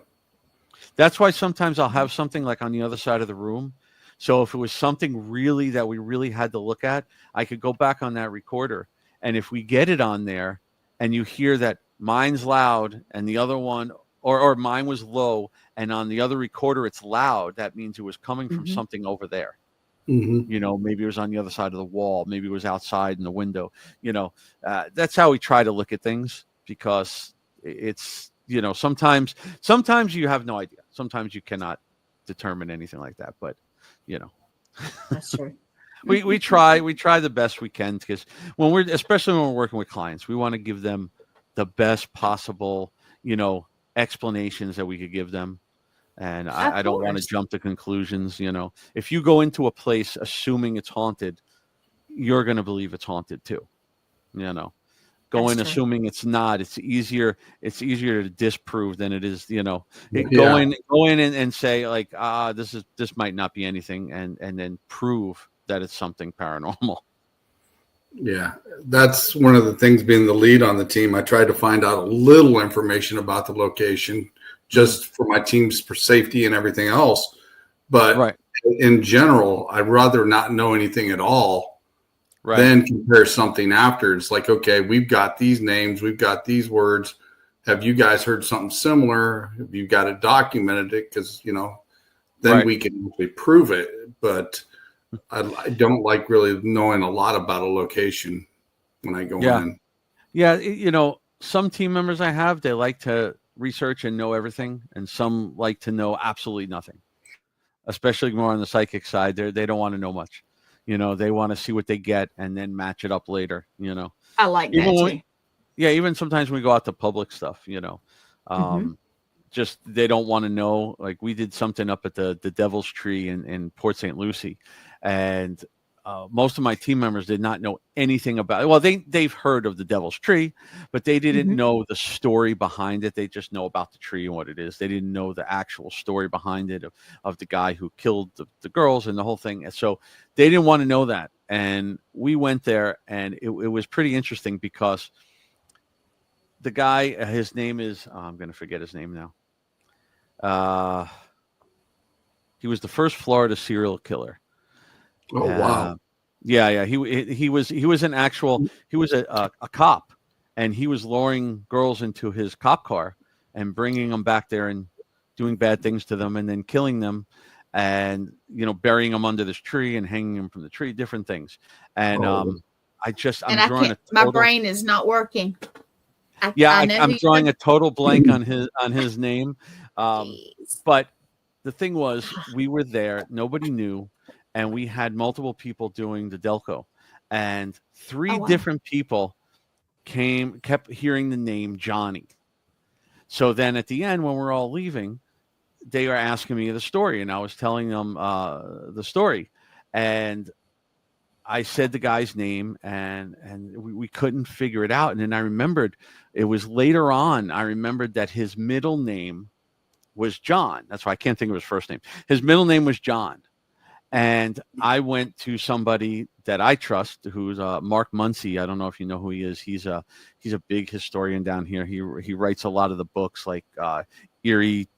That's why sometimes I'll have something like on the other side of the room. So if it was something really that we really had to look at, I could go back on that recorder, and if we get it on there, and you hear that mine's loud and the other one. Or mine was low, and on the other recorder it's loud. That means it was coming from something over there. Maybe it was on the other side of the wall. Maybe it was outside in the window. That's how we try to look at things, because it's sometimes you have no idea. Sometimes you cannot determine anything like that. But that's true. we try the best we can, because especially when we're working with clients, we want to give them the best possible explanations that we could give them. And I don't want to jump to conclusions. If you go into a place assuming it's haunted, you're going to believe it's haunted too. Going assuming it's not, it's easier to disprove than it is, go in and say like, this might not be anything, and then prove that it's something paranormal. Yeah, that's one of the things, being the lead on the team. I tried to find out a little information about the location just for my team's safety and everything else. But in general, I'd rather not know anything at all than compare something after. It's like, okay, we've got these names, we've got these words. Have you guys heard something similar? Have you got it documented? It? Because, then we can actually prove it. But I don't like really knowing a lot about a location when I go in. Yeah, some team members I have, they like to research and know everything, and some like to know absolutely nothing. Especially more on the psychic side, they don't want to know much. They want to see what they get and then match it up later. I like that too. Even sometimes when we go out to public stuff, just they don't want to know. Like we did something up at the Devil's Tree in Port St. Lucie, and most of my team members did not know anything about it. Well, they've heard of the Devil's Tree, but they didn't know the story behind it. They just know about the tree and what it is. They didn't know the actual story behind it of the guy who killed the girls and the whole thing. And so they didn't want to know that. And we went there, and it was pretty interesting because the guy, his name is, I'm going to forget his name now. He was the first Florida serial killer. Oh, wow. Yeah. He was a cop, and he was luring girls into his cop car and bringing them back there and doing bad things to them and then killing them and, burying them under this tree and hanging them from the tree, different things. And my brain is not working. I'm drawing a total blank on his name. But the thing was, we were there, nobody knew. And we had multiple people doing the Delco, and three different people kept hearing the name Johnny. So then at the end, when we're all leaving, they were asking me the story, and I was telling them the story. And I said the guy's name, and we couldn't figure it out. And then I remembered, it was later on, I remembered that his middle name was John. That's why I can't think of his first name. His middle name was John. And I went to somebody that I trust, who's Mark Muncy. I don't know if you know who he is. He's a big historian down here. He writes a lot of the books like Erie,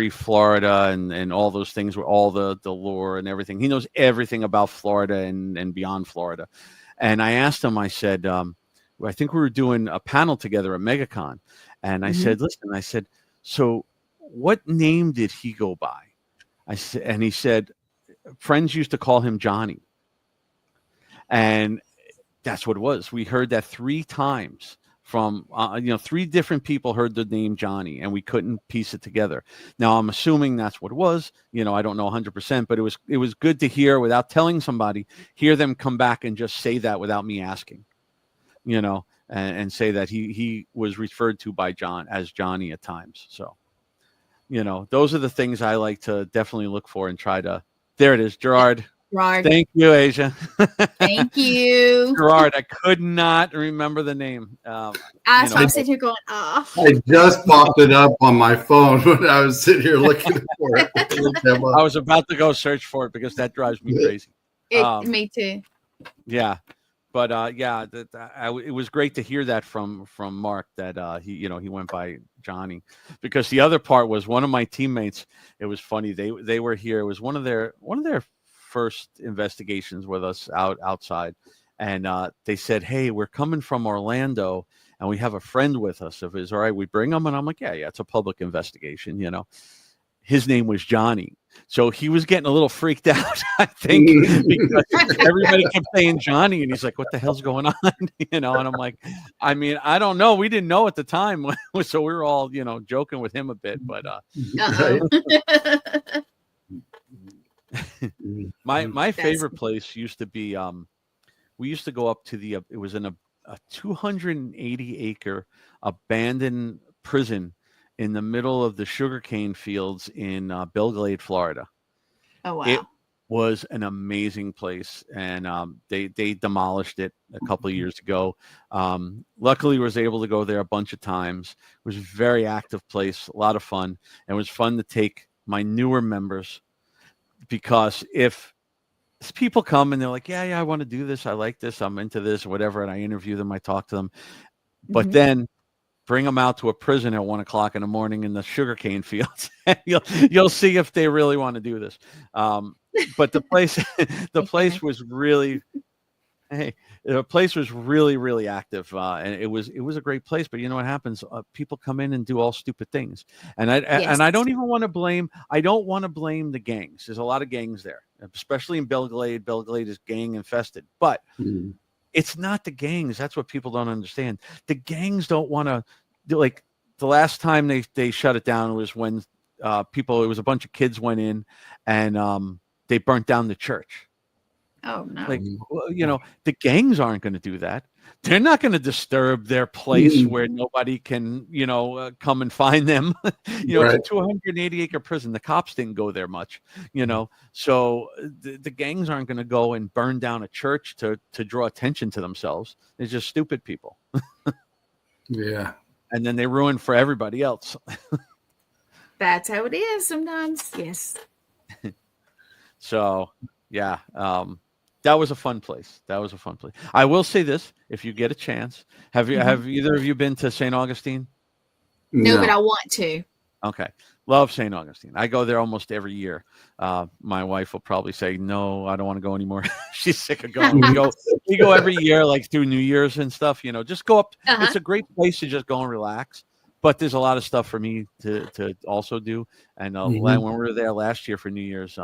Florida, and all those things with all the lore and everything. He knows everything about Florida and beyond Florida. And I asked him, I said, I think we were doing a panel together at MegaCon. And I said, listen, so what name did he go by? And he said, friends used to call him Johnny. And that's what it was. We heard that 3 times from, 3 different people heard the name Johnny, and we couldn't piece it together. Now, I'm assuming that's what it was. I don't know 100%, but it was good to hear without telling somebody, hear them come back and just say that without me asking, and say that he was referred to by John as Johnny at times. So, those are the things I like to definitely look for and try to. There it is, Gerard. Thank you, Asia. Thank you, Gerard. I could not remember the name. I'm sitting here going, oh. I just popped it up on my phone when I was sitting here looking for it. I was about to go search for it because that drives me crazy. Me too. Yeah. But it was great to hear that from Mark that he went by Johnny, because the other part was one of my teammates. It was funny. They were here. It was one of their first investigations with us outside, and they said, "Hey, we're coming from Orlando, and we have a friend with us. If it's all right, we bring him." And I'm like, "Yeah, it's a public investigation, His name was Johnny. So he was getting a little freaked out, I think, because everybody kept saying Johnny, and he's like, "What the hell's going on?" And I'm like, I don't know. We didn't know at the time, so we were all, joking with him a bit. But my favorite place used to be. We used to go up to it was in a 280-acre abandoned prison in the middle of the sugarcane fields in Belglade, Florida. Oh, wow. It was an amazing place, and they demolished it a couple of years ago. Luckily, was able to go there a bunch of times. It was a very active place, a lot of fun, and it was fun to take my newer members, because if people come and they're like, yeah, I want to do this, I like this, I'm into this, or whatever, and I interview them, I talk to them, but then bring them out to a prison at 1 o'clock in the morning in the sugarcane fields. You'll see if they really want to do this. But the place was really, the place was really, really active, and it was a great place. But you know what happens? People come in and do all stupid things, and I don't even want to blame. I don't want to blame the gangs. There's a lot of gangs there, especially in Belglade. Belglade is gang infested, but. It's not the gangs. That's what people don't understand. The gangs don't want to do, like, the last time they shut it down was when it was a bunch of kids went in and they burnt down the church. Oh, no. Like, the gangs aren't going to do that. they're not going to disturb their place where nobody can, come and find them. It's a 280-acre prison. The cops didn't go there much, so the gangs aren't going to go and burn down a church to draw attention to themselves. They're just stupid people. Yeah. And then they ruin for everybody else. That's how it is sometimes. Yes. So, yeah. That was a fun place. I will say this: if you get a chance, have either of you been to St. Augustine? No, but I want to. Okay, love St. Augustine. I go there almost every year. My wife will probably say, "No, I don't want to go anymore." She's sick of going. We go every year, like through New Year's and stuff. Just go up. It's a great place to just go and relax. But there's a lot of stuff for me to also do. And when we were there last year for New Year's,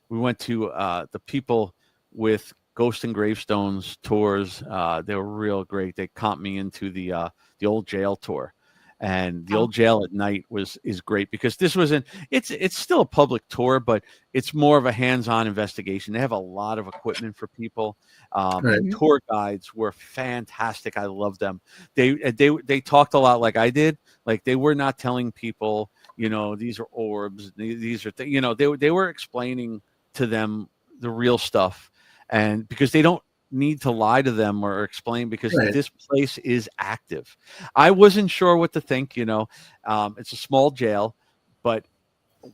we went to the people with Ghost and Gravestones tours. They were real great. They comped me into the old jail tour, and the old jail at night is great because this wasn't. It's still a public tour, but it's more of a hands-on investigation. They have a lot of equipment for people. Tour guides were fantastic. I love them. They talked a lot like I did. Like they were not telling people, these are orbs. These are they were explaining to them the real stuff. And because they don't need to lie to them or explain, because this place is active. I wasn't sure what to think, it's a small jail, but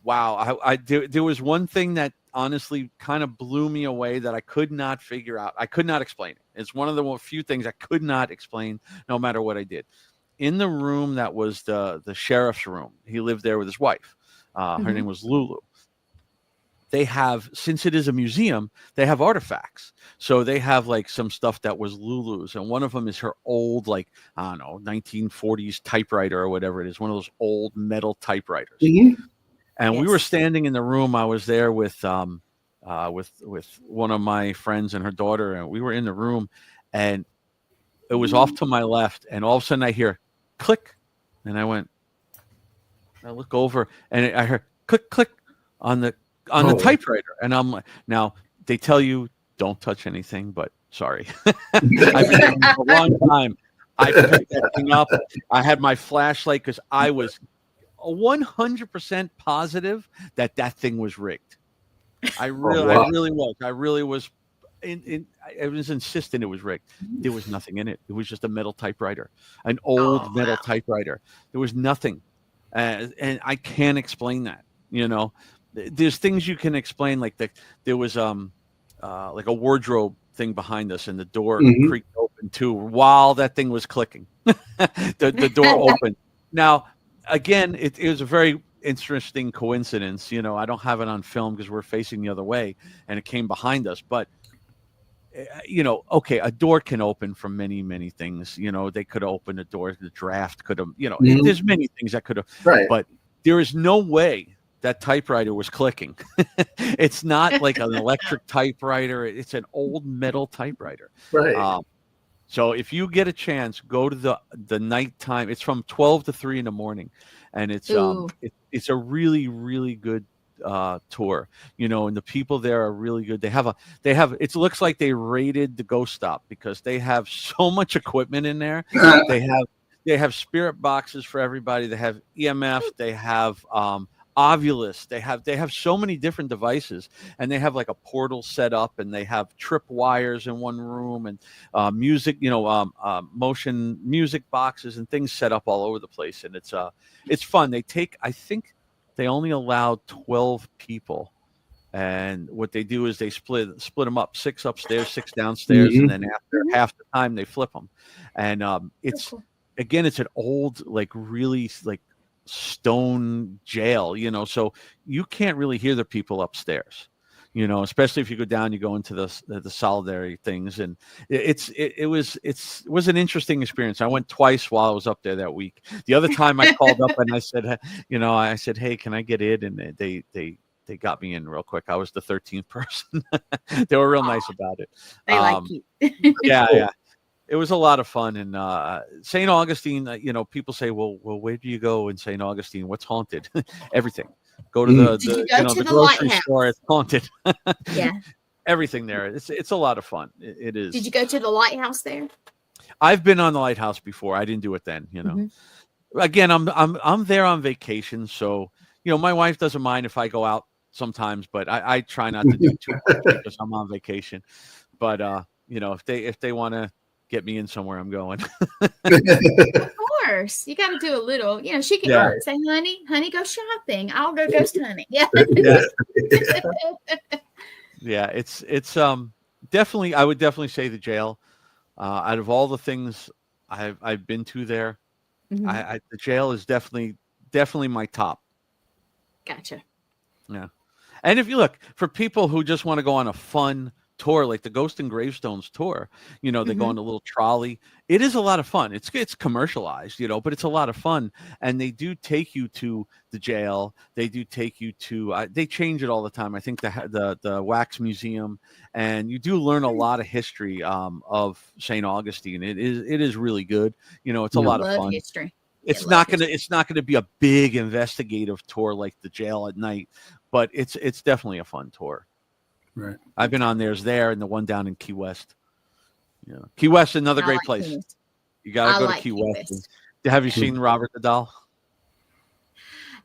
wow. There was one thing that honestly kind of blew me away that I could not figure out. I could not explain it. It's one of the few things I could not explain no matter what I did. In the room that was the sheriff's room, he lived there with his wife. Her name was Lulu. They have, since it is a museum, they have artifacts. So they have like some stuff that was Lulu's, and one of them is her old, 1940s typewriter or whatever it is, one of those old metal typewriters. And we were standing in the room. I was there with one of my friends and her daughter, and we were in the room, and it was off to my left, and all of a sudden I hear click, and I look over, and I heard click, click on the typewriter. And I'm like, now they tell you don't touch anything, but sorry. I've been doing it for a long time. I picked that thing up. I had my flashlight because I was 100% positive that thing was rigged. I really was. I was insistent it was rigged. There was nothing in it. It was just a metal typewriter, an old metal typewriter. There was nothing. And I can't explain that, There's things you can explain, like there was like a wardrobe thing behind us, and the door creaked open too while that thing was clicking. the door opened. Now, again, it was a very interesting coincidence. I don't have it on film because we're facing the other way, and it came behind us. But okay, a door can open from many, many things. They could open a door. The draft could have. There's many things that could have. Right. But there is no way that typewriter was clicking. It's not like an electric typewriter. It's an old metal typewriter. Right. So if you get a chance, go to the nighttime. It's from 12 to 3 in the morning, and it's it's a really, really good tour. And the people there are really good. They have it looks like they raided the ghost stop because they have so much equipment in there. They have spirit boxes for everybody. They have EMF. They have Ovulus. They have so many different devices, and they have like a portal set up, and they have trip wires in one room, and music, motion music boxes and things set up all over the place. And it's fun. I think they only allowed 12 people, and what they do is they split them up, 6 upstairs, 6 downstairs, and then after half the time they flip them. And it's an old, like really like stone jail, so you can't really hear the people upstairs, especially if you go down, you go into the solitary things. And it was an interesting experience. I went twice while I was up there that week. The other time I called up and I said, hey, can I get in? And they got me in real quick. I was the 13th person. They were real nice about it. They like you. Yeah. It was a lot of fun. And St. Augustine, people say, well, where do you go in St. Augustine? What's haunted? Everything. Go to the grocery store. It's haunted. Yeah. Everything there. It's a lot of fun. It is. Did you go to the lighthouse there? I've been on the lighthouse before. I didn't do it then, Again, I'm there on vacation, so my wife doesn't mind if I go out sometimes, but I try not to do too much because I'm on vacation. But if they want to get me in somewhere, I'm going. Of course, you got to do a little. She can say, "Honey, go shopping. I'll go ghost hunting." Yeah. Yeah, it's definitely. I would definitely say the jail. Out of all the things I've been to there, the jail is definitely my top. Gotcha. Yeah, and if you look for people who just want to go on a fun tour, like the Ghost and Gravestones tour, they go on a little trolley. It is a lot of fun. It's commercialized, but it's a lot of fun. And they do take you to the jail. They do take you to. They change it all the time. I think the Wax Museum, and you do learn a lot of history of St. Augustine. It is really good. It's a lot of fun. History. It's not gonna be a big investigative tour like the jail at night, but it's definitely a fun tour. Right. I've been on theirs there and the one down in Key West. Key West, another great place. You got to go to Key West. Have you seen Robert the Doll?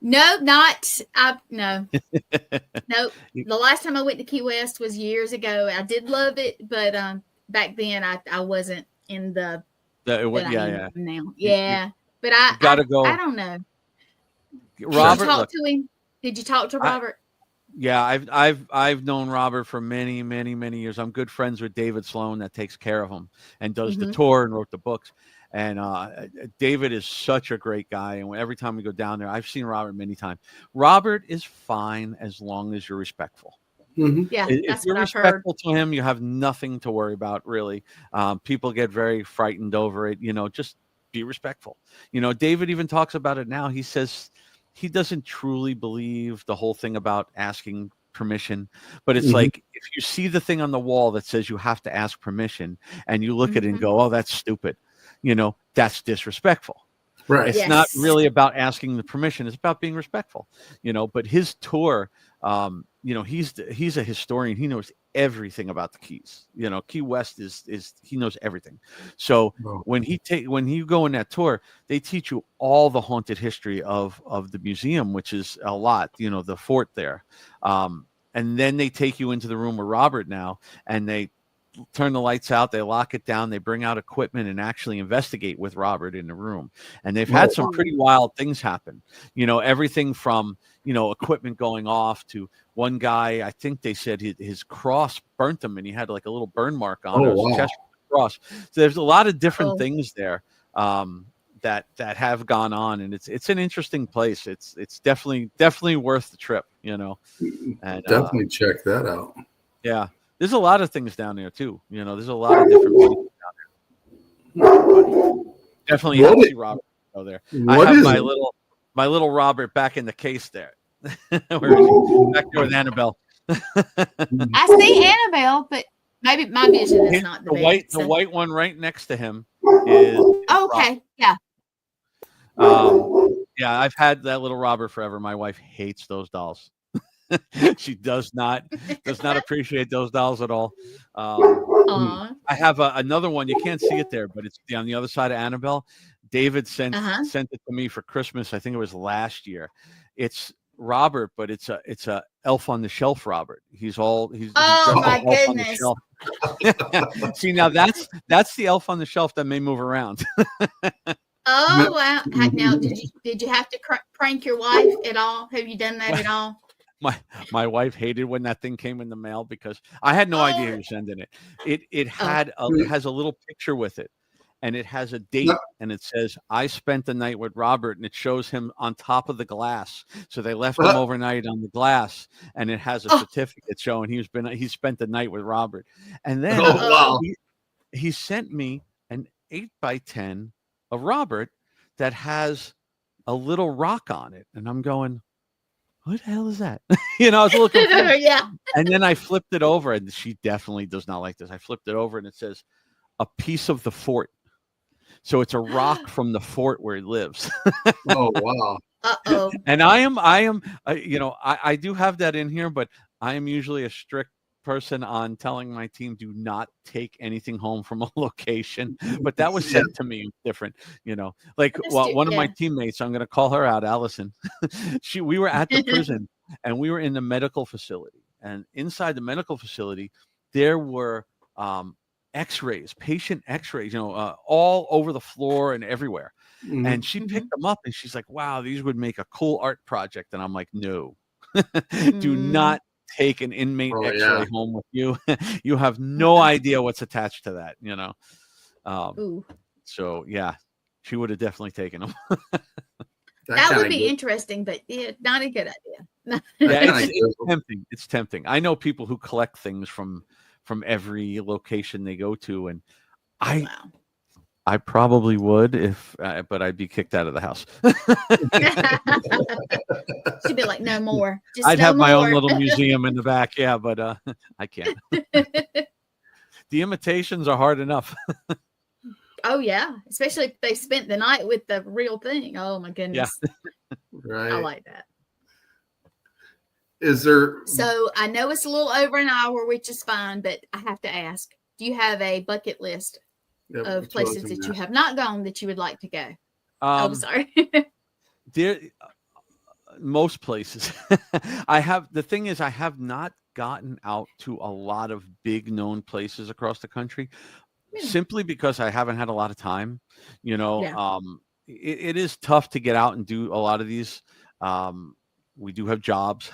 No, not. No. Nope. The last time I went to Key West was years ago. I did love it, but back then I wasn't in the. Now. Yeah, but I gotta go. I don't know. Robert, did you talk to him? Did you talk to Robert? Yeah, I've known Robert for many, many, many years. I'm good friends with David Sloan that takes care of him and does the tour and wrote the books. And David is such a great guy. And every time we go down there, I've seen Robert many times. Robert is fine as long as you're respectful. Yeah, if you're respectful to him, you have nothing to worry about, really. People get very frightened over it. Just be respectful. David even talks about it now. He says he doesn't truly believe the whole thing about asking permission, but it's like if you see the thing on the wall that says you have to ask permission and you look at it and go, oh, that's stupid, that's disrespectful. Right. It's not really about asking the permission. It's about being respectful, but his tour, he's a historian. He knows everything about the Keys. Key West is he knows everything. So when you go in that tour, they teach you all the haunted history of the museum, which is a lot, the fort there. And then they take you into the room with Robert now, and they turn the lights out, they lock it down, they bring out equipment and actually investigate with Robert in the room. And they've had some pretty wild things happen. Everything from, equipment going off to one guy, I think they said his cross burnt him and he had like a little burn mark on his chest cross. So there's a lot of different things there that have gone on, and it's an interesting place. It's definitely worth the trip, And definitely check that out. Yeah. There's a lot of things down there too. There's a lot of different places down there. Definitely have to see Robert go there. I have my little Robert back in the case there. Where is he? Back there with Annabelle. I see Annabelle, but maybe my vision is not the best. The white one right next to him is okay. Yeah. Yeah, I've had that little Robert forever. My wife hates those dolls. She does not appreciate those dolls at all. I have another one. You can't see it there, but it's on the other side of Annabelle. David sent it to me for Christmas. I think it was last year. It's Robert, but it's a Elf on the Shelf Robert. He's my goodness. See, now that's the Elf on the Shelf that may move around. Oh wow! Now, did you have to prank your wife at all? Have you done that at all? My wife hated when that thing came in the mail because I had no idea who was sending it. It has a little picture with it, and it has a date, and it says, "I spent the night with Robert," and it shows him on top of the glass. So they left him overnight on the glass, and it has a certificate showing he spent the night with Robert. And then he sent me an 8x10 of Robert that has a little rock on it, and I'm going, what the hell is that? I was looking. Yeah. And then I flipped it over, and she definitely does not like this. I flipped it over, and it says, "A piece of the fort." So it's a rock from the fort where he lives. Oh wow! Uh-oh. And I am. I do have that in here, but I am usually a strict person on telling my team do not take anything home from a location, but that was said to me different, like one of my teammates, I'm going to call her out, Allison. We were at the prison and we were in the medical facility, and inside the medical facility, there were x-rays, patient x-rays, all over the floor and everywhere. Mm-hmm. And she picked them up and she's like, wow, these would make a cool art project. And I'm like, no, do not take an inmate x-ray home with you. You have no idea what's attached to that, So yeah, she would have definitely taken them. That would be interesting, but not a good idea. It's tempting. It's tempting. I know people who collect things from every location they go to, and I probably would but I'd be kicked out of the house. She'd be like, no more. I'd have my own little museum in the back. Yeah, but I can't. The imitations are hard enough. Oh yeah, especially if they spent the night with the real thing. Oh my goodness. Yeah. Right. I like that. Is there? So I know it's a little over an hour, which is fine, but I have to ask: do you have a bucket list of places that you have not gone that you would like to go? Sorry. Most places. The thing is, I have not gotten out to a lot of big known places across the country. Simply because I haven't had a lot of time, it is tough to get out and do a lot of these. We do have jobs.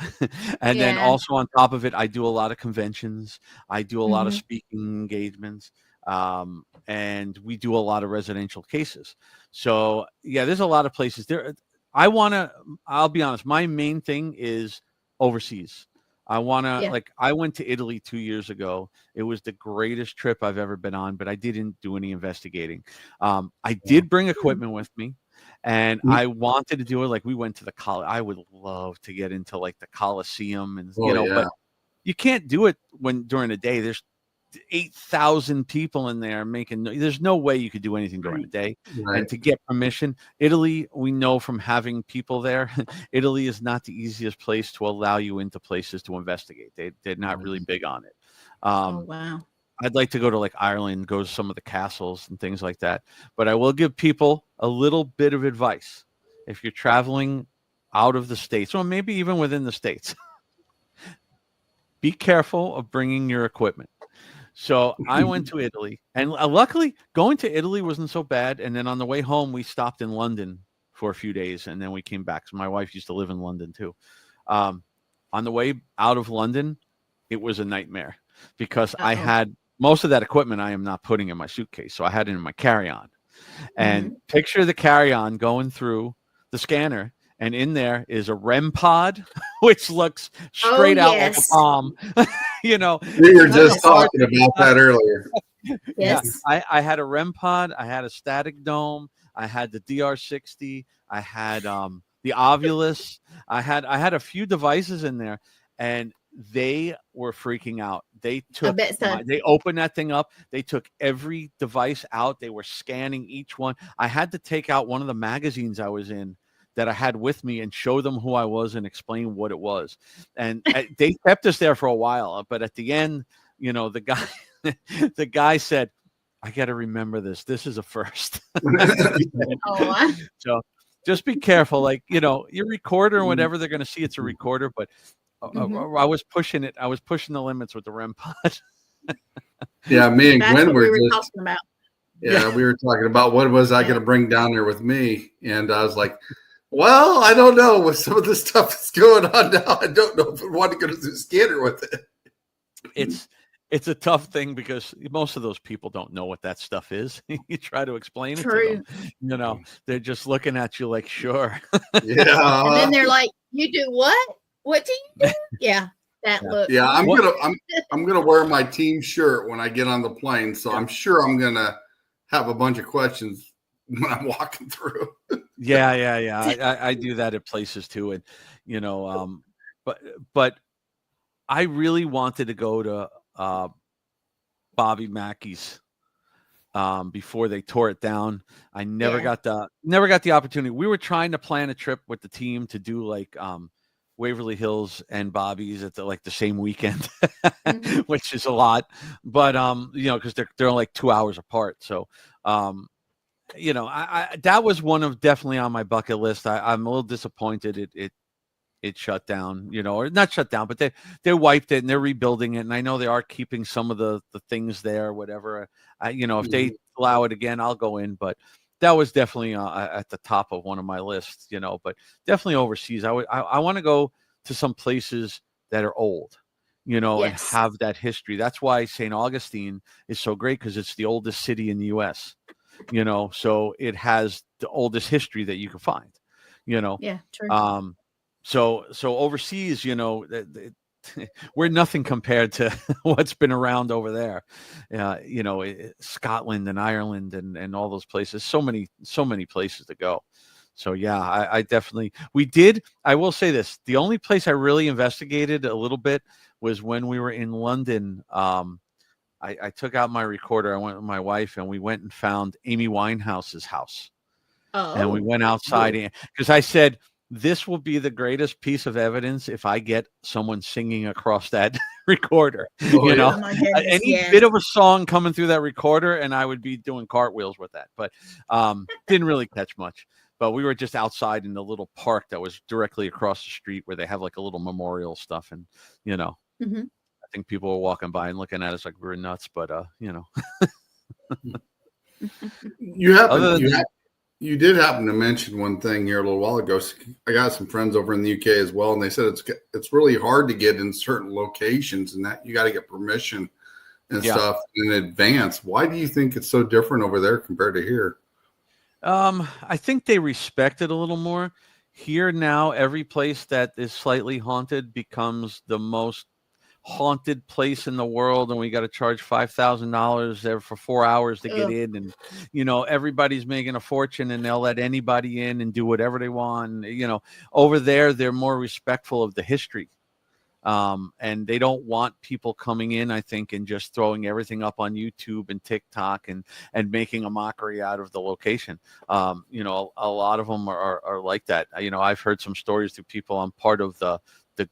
And then also on top of it, I do a lot of conventions. I do a lot of speaking engagements. And we do a lot of residential cases. So there's a lot of places there. I'll be honest, my main thing is overseas. I went to Italy 2 years ago. It was the greatest trip I've ever been on, but I didn't do any investigating. I did bring equipment with me, and I wanted to do it. Like, we went to the I would love to get into like the Colosseum, and but you can't do it during the day. There's 8,000 people in there there's no way you could do anything during the day. Right. And to get permission, Italy, we know from having people there, Italy is not the easiest place to allow you into places to investigate. They're not really big on it. Wow. I'd like to go to like Ireland, go to some of the castles and things like that. But I will give people a little bit of advice. If you're traveling out of the States, or maybe even within the States, be careful of bringing your equipment. So I went to Italy, and luckily going to Italy wasn't so bad. And then on the way home, we stopped in London for a few days, and then we came back. So my wife used to live in London too. On the way out of London, it was a nightmare because I had most of that equipment I am not putting in my suitcase. So I had it in my carry-on. And picture the carry-on going through the scanner, and in there is a REM pod, which looks straight out like a bomb. We were just talking about that earlier. Yes. Yeah, I had a REM pod. I had a static dome. I had the DR60. I had the Ovulus. I had a few devices in there, and they were freaking out. They opened that thing up. They took every device out. They were scanning each one. I had to take out one of the magazines I was in that I had with me and show them who I was and explain what it was. And they kept us there for a while. But at the end, the guy said, I got to remember this. This is a first. So just be careful. Like, your recorder and whatever they're going to see, it's a recorder. But I was pushing it. I was pushing the limits with the REM pod. Yeah, me and Gwen were talking about. Yeah, we were talking about what was I going to bring down there with me. And I was like, well, I don't know. With some of the stuff that's going on now, I don't know if I want to go to the scanner with it. It's a tough thing because most of those people don't know what that stuff is. You try to explain it to them. They're just looking at you like, sure. Yeah. And then they're like, you do what? What do you do? Yeah. That look. Yeah, I'm gonna wear my team shirt when I get on the plane. So I'm sure I'm gonna have a bunch of questions when I'm walking through. Yeah. I do that at places too. And, but I really wanted to go to Bobby Mackey's before they tore it down. I never got the opportunity. We were trying to plan a trip with the team to do like Waverly Hills and Bobby's at the same weekend, Mhm. which is a lot. But because they're like 2 hours apart. So I that was one of definitely on my bucket list. I'm a little disappointed it shut down, or not shut down, but they wiped it and they're rebuilding it. And I know they are keeping some of the things there, whatever. If they allow it again, I'll go in. But that was definitely at the top of one of my lists, but definitely overseas. I want to go to some places that are old, and Yes. have that history. That's why St. Augustine is so great, because it's the oldest city in the U.S., so it has the oldest history that you can find, Yeah, true. So overseas, we're nothing compared to what's been around over there. Scotland and Ireland and all those places. So many places to go. So yeah, I definitely I will say this. The only place I really investigated a little bit was when we were in London. I took out my recorder. I went with my wife and we went and found Amy Winehouse's house. And we went outside because I said, this will be the greatest piece of evidence if I get someone singing across that recorder. Oh my goodness, any bit of a song coming through that recorder, and I would be doing cartwheels with that. But didn't really catch much. But we were just outside in the little park that was directly across the street where they have like a little memorial stuff, and Mm-hmm. I think people were walking by and looking at us like we were nuts. But You did happen to mention one thing here a little while ago. I got some friends over in the UK as well, and they said it's really hard to get in certain locations, and that you got to get permission and stuff in advance. Why do you think it's so different over there compared to here? I think they respect it a little more. Here now, every place that is slightly haunted becomes the most haunted place in the world, and we got to charge $5,000 there for 4 hours to get in, and everybody's making a fortune, and they'll let anybody in and do whatever they want. Over there they're more respectful of the history, and they don't want people coming in, I think, and just throwing everything up on YouTube and TikTok and making a mockery out of the location. A lot of them are like that. I've heard some stories through people. I'm part of the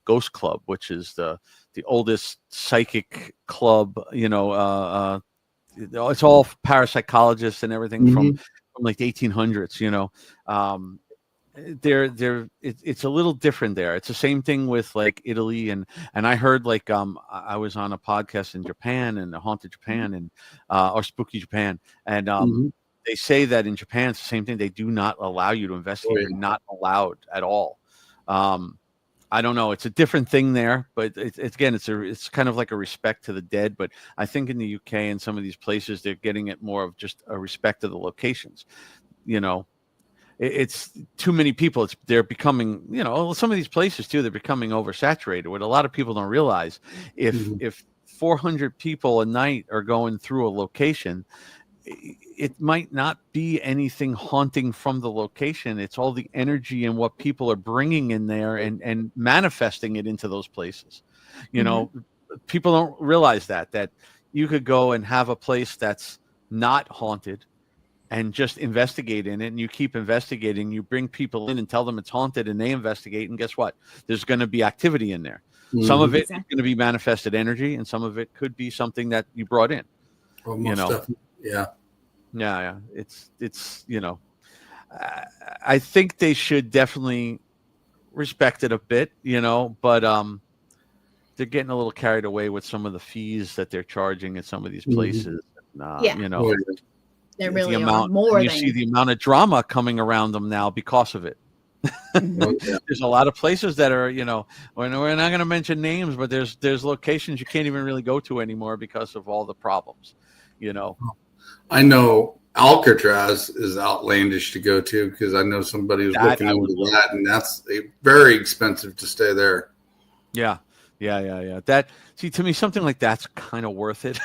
Ghost Club, which is the oldest psychic club. It's all parapsychologists and everything from like the 1800s. It's a little different there. It's the same thing with like Italy and I heard like I was on a podcast in Japan and Haunted Japan and or Spooky Japan, and they say that in Japan it's the same thing. They do not allow you to investigate. You're not allowed at all. I don't know. It's a different thing there, but it's kind of like a respect to the dead. But I think in the UK and some of these places, they're getting it more of just a respect to the locations. It's too many people. They're becoming, some of these places too, they're becoming oversaturated. What a lot of people don't realize, if 400 people a night are going through a location, it might not be anything haunting from the location. It's all the energy and what people are bringing in there and manifesting it into those places. People don't realize that you could go and have a place that's not haunted and just investigate in it, and you keep investigating. You bring people in and tell them it's haunted, and they investigate, and guess what? There's going to be activity in there. Some of it is going to be manifested energy, and some of it could be something that you brought in. Definitely. Yeah. It's I think they should definitely respect it a bit, but they're getting a little carried away with some of the fees that they're charging at some of these places. They really are more. You see the amount of drama coming around them now because of it. There's a lot of places that are, we're not going to mention names, but there's locations you can't even really go to anymore because of all the problems. I know Alcatraz is outlandish to go to because I know somebody was looking into that, and that's very expensive to stay there. Yeah. That, see, to me, something like that's kind of worth it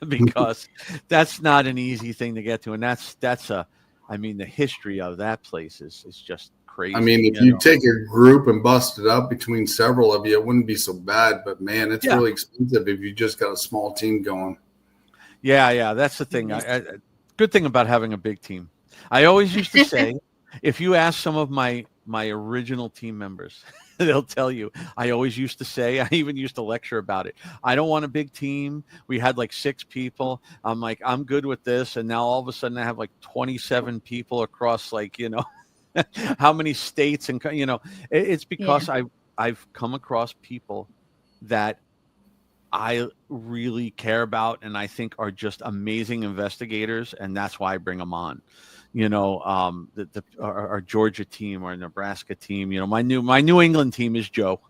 because that's not an easy thing to get to, and the history of that place is just crazy. I mean, if you take a group and bust it up between several of you, it wouldn't be so bad. But man, it's really expensive if you just got a small team going. Yeah, that's the thing. Good thing about having a big team. I always used to say, if you ask some of my my original team members, they'll tell you, I always used to say, I even used to lecture about it. I don't want a big team. We had like 6 people. I'm like, I'm good with this. And now all of a sudden I have like 27 people across like, how many states, and, it's because I've come across people that I really care about and I think are just amazing investigators, and that's why I bring them on. Our Georgia team, our Nebraska team. My New England team is Joe,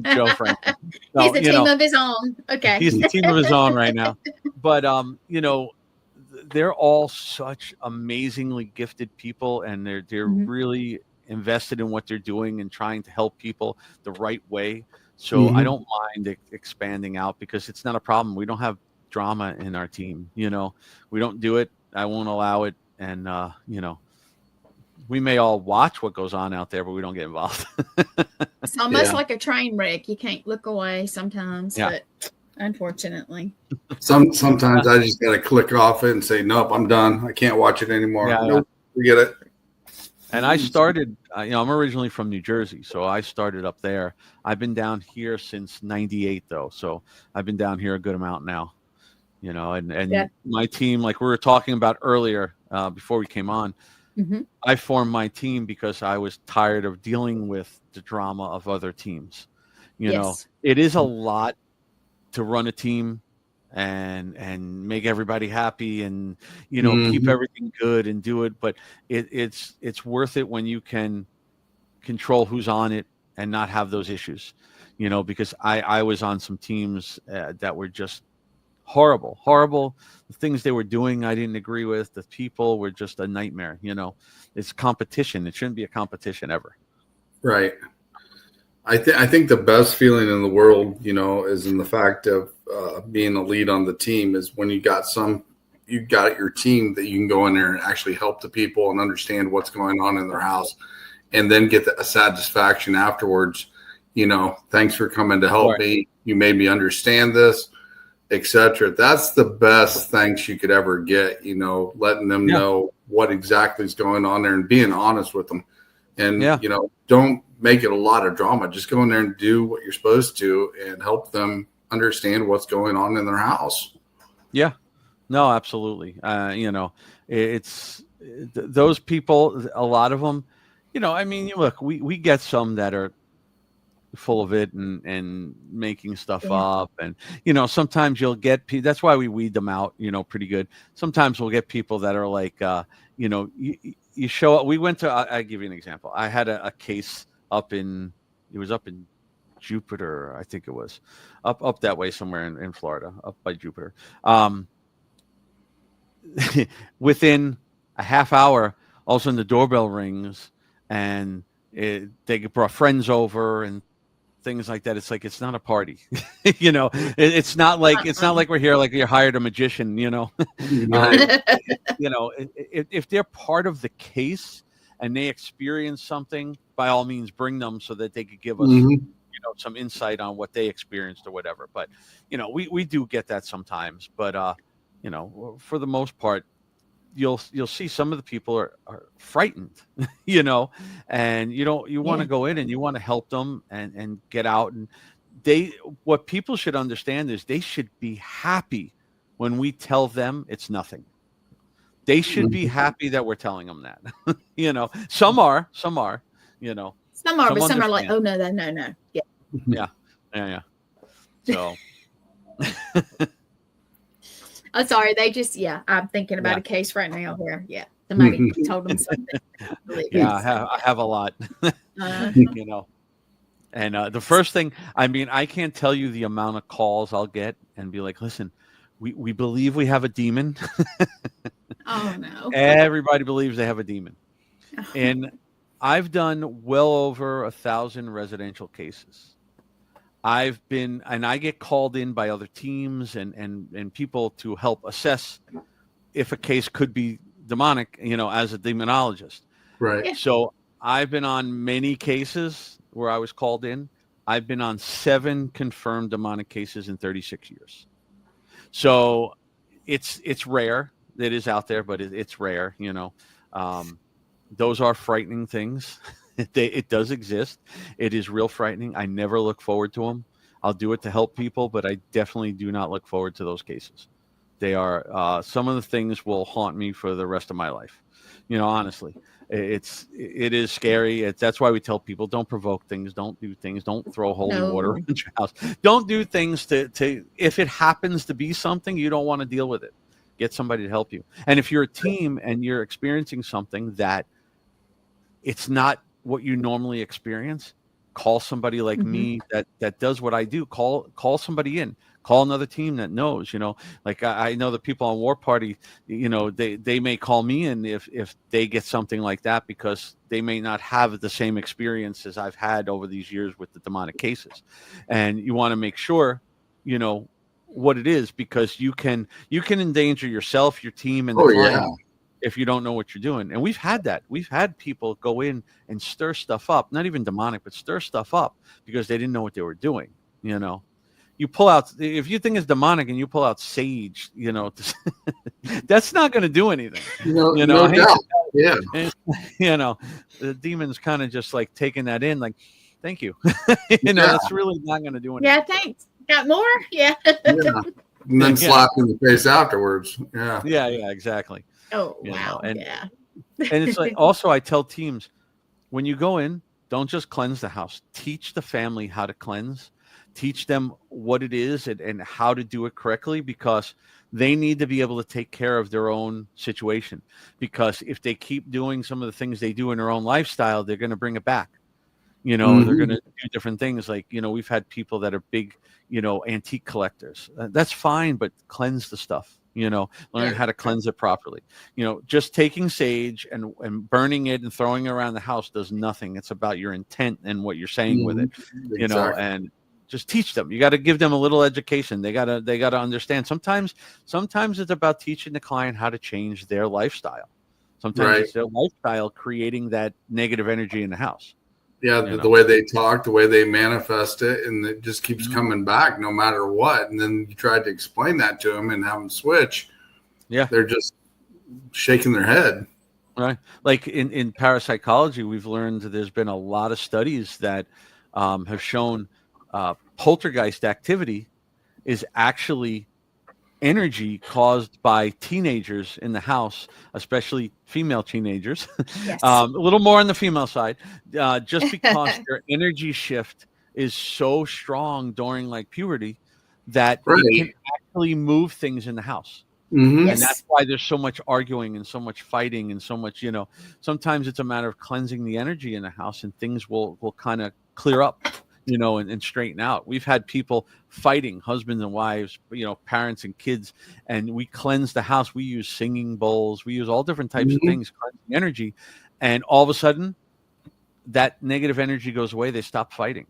Joe Franklin. So, he's a team of his own. Okay, he's a team of his own right now. But they're all such amazingly gifted people, and they're really invested in what they're doing and trying to help people the right way. So I don't mind expanding out, because it's not a problem. We don't have drama in our team. We don't do it. I won't allow it. And, we may all watch what goes on out there, but we don't get involved. It's almost like a train wreck. You can't look away sometimes, but unfortunately. Sometimes I just got to click off it and say, nope, I'm done. I can't watch it anymore. Nope, forget it. And I started, I'm originally from New Jersey, so I started up there. I've been down here since '98, though, so I've been down here a good amount now. And my team, like we were talking about earlier, before we came on, I formed my team because I was tired of dealing with the drama of other teams. It is a lot to run a team and make everybody happy and keep everything good and do it, but it's worth it when you can control who's on it and not have those issues, because I was on some teams that were just horrible. The things they were doing I didn't agree with. The people were just a nightmare. It's competition. It shouldn't be a competition ever. Right. I think the best feeling in the world, is in the fact of being a lead on the team, is when you got your team that you can go in there and actually help the people and understand what's going on in their house, and then get a satisfaction afterwards. Thanks for coming to help me. You made me understand this, etc. That's the best thanks you could ever get. Letting them know what exactly is going on there and being honest with them. And, don't make it a lot of drama. Just go in there and do what you're supposed to and help them understand what's going on in their house. Yeah, no, absolutely. It's those people, a lot of them, look, we get some that are full of it and making stuff up. And, sometimes you'll get, that's why we weed them out, pretty good. Sometimes we'll get people that are like, you show up. We went to, I'll give you an example. I had a case up in Jupiter, I think it was up that way somewhere in Florida, up by Jupiter. Within a half hour, all of a sudden the doorbell rings and they brought friends over and things like that. It's like, it's not a party, it's not like we're here, like you hired a magician, if they're part of the case and they experience something, by all means bring them so that they could give us some insight on what they experienced or whatever. But we do get that sometimes, but for the most part, you'll see some of the people are frightened, and you want to go in and you want to help them and get out. And what people should understand is they should be happy when we tell them it's nothing. They should be happy that we're telling them that. Some are, Some are, but some are like, oh no. Yeah. Yeah. So. Oh, sorry. They just, I'm thinking about a case right now where, somebody told them something. I have a lot, and the first thing, I can't tell you the amount of calls I'll get and be like, listen, we believe we have a demon. Oh no. Everybody believes they have a demon. And I've done well over 1,000 residential cases. I get called in by other teams and people to help assess if a case could be demonic, as a demonologist. Right. Yeah. So I've been on many cases where I was called in. I've been on 7 confirmed demonic cases in 36 years. So it's rare. It is out there, but it's rare, Those are frightening things. It does exist. It is real frightening. I never look forward to them. I'll do it to help people, but I definitely do not look forward to those cases. They are some of the things will haunt me for the rest of my life. Honestly, it is scary. That's why we tell people, don't provoke things, don't do things, don't throw holy water around your house, don't do things to if it happens to be something you don't want to deal with it. Get somebody to help you. And if you're a team and you're experiencing something that it's not what you normally experience, call somebody like me that does what I do. Call somebody in. Call another team that knows. Like I know the people on War Party. They may call me in if they get something like that, because they may not have the same experience as I've had over these years with the demonic cases. And you want to make sure what it is, because you can endanger yourself, your team, and the client if you don't know what you're doing. And we've had that. We've had people go in and stir stuff up, not even demonic, but stir stuff up because they didn't know what they were doing. You pull out, if you think it's demonic and you pull out sage, that's not going to do anything. No doubt. Yeah. The demon's kind of just like taking that in, like, thank you. That's really not going to do anything. Yeah, thanks. Got more? Yeah. And then slap in the face afterwards. Yeah. Yeah, exactly. Oh, wow. And it's like, also I tell teams, when you go in, don't just cleanse the house. Teach the family how to cleanse. Teach them what it is and how to do it correctly, because they need to be able to take care of their own situation. Because if they keep doing some of the things they do in their own lifestyle, they're going to bring it back. They're going to do different things. Like, we've had people that are big, antique collectors. That's fine, but cleanse the stuff. Learn how to cleanse it properly. Just taking sage and burning it and throwing it around the house does nothing. It's about your intent and what you're saying with it. Exactly. And just teach them. You got to give them a little education. They got to understand. Sometimes it's about teaching the client how to change their lifestyle. Sometimes it's their lifestyle creating that negative energy in the house. Yeah, the way they talk, the way they manifest it, and it just keeps coming back no matter what. And then you try to explain that to them and have them switch. Yeah, they're just shaking their head. Right. Like in parapsychology, we've learned that there's been a lot of studies that have shown poltergeist activity is actually energy caused by teenagers in the house, especially female teenagers. Yes. A little more on the female side, just because their energy shift is so strong during like puberty that it can actually move things in the house. And that's why there's so much arguing and so much fighting and so much, sometimes it's a matter of cleansing the energy in the house and things will kind of clear up. And straighten out. We've had people fighting, husbands and wives, parents and kids, and we cleanse the house. We use singing bowls. We use all different types of things, cleansing energy. And all of a sudden, that negative energy goes away. They stop fighting,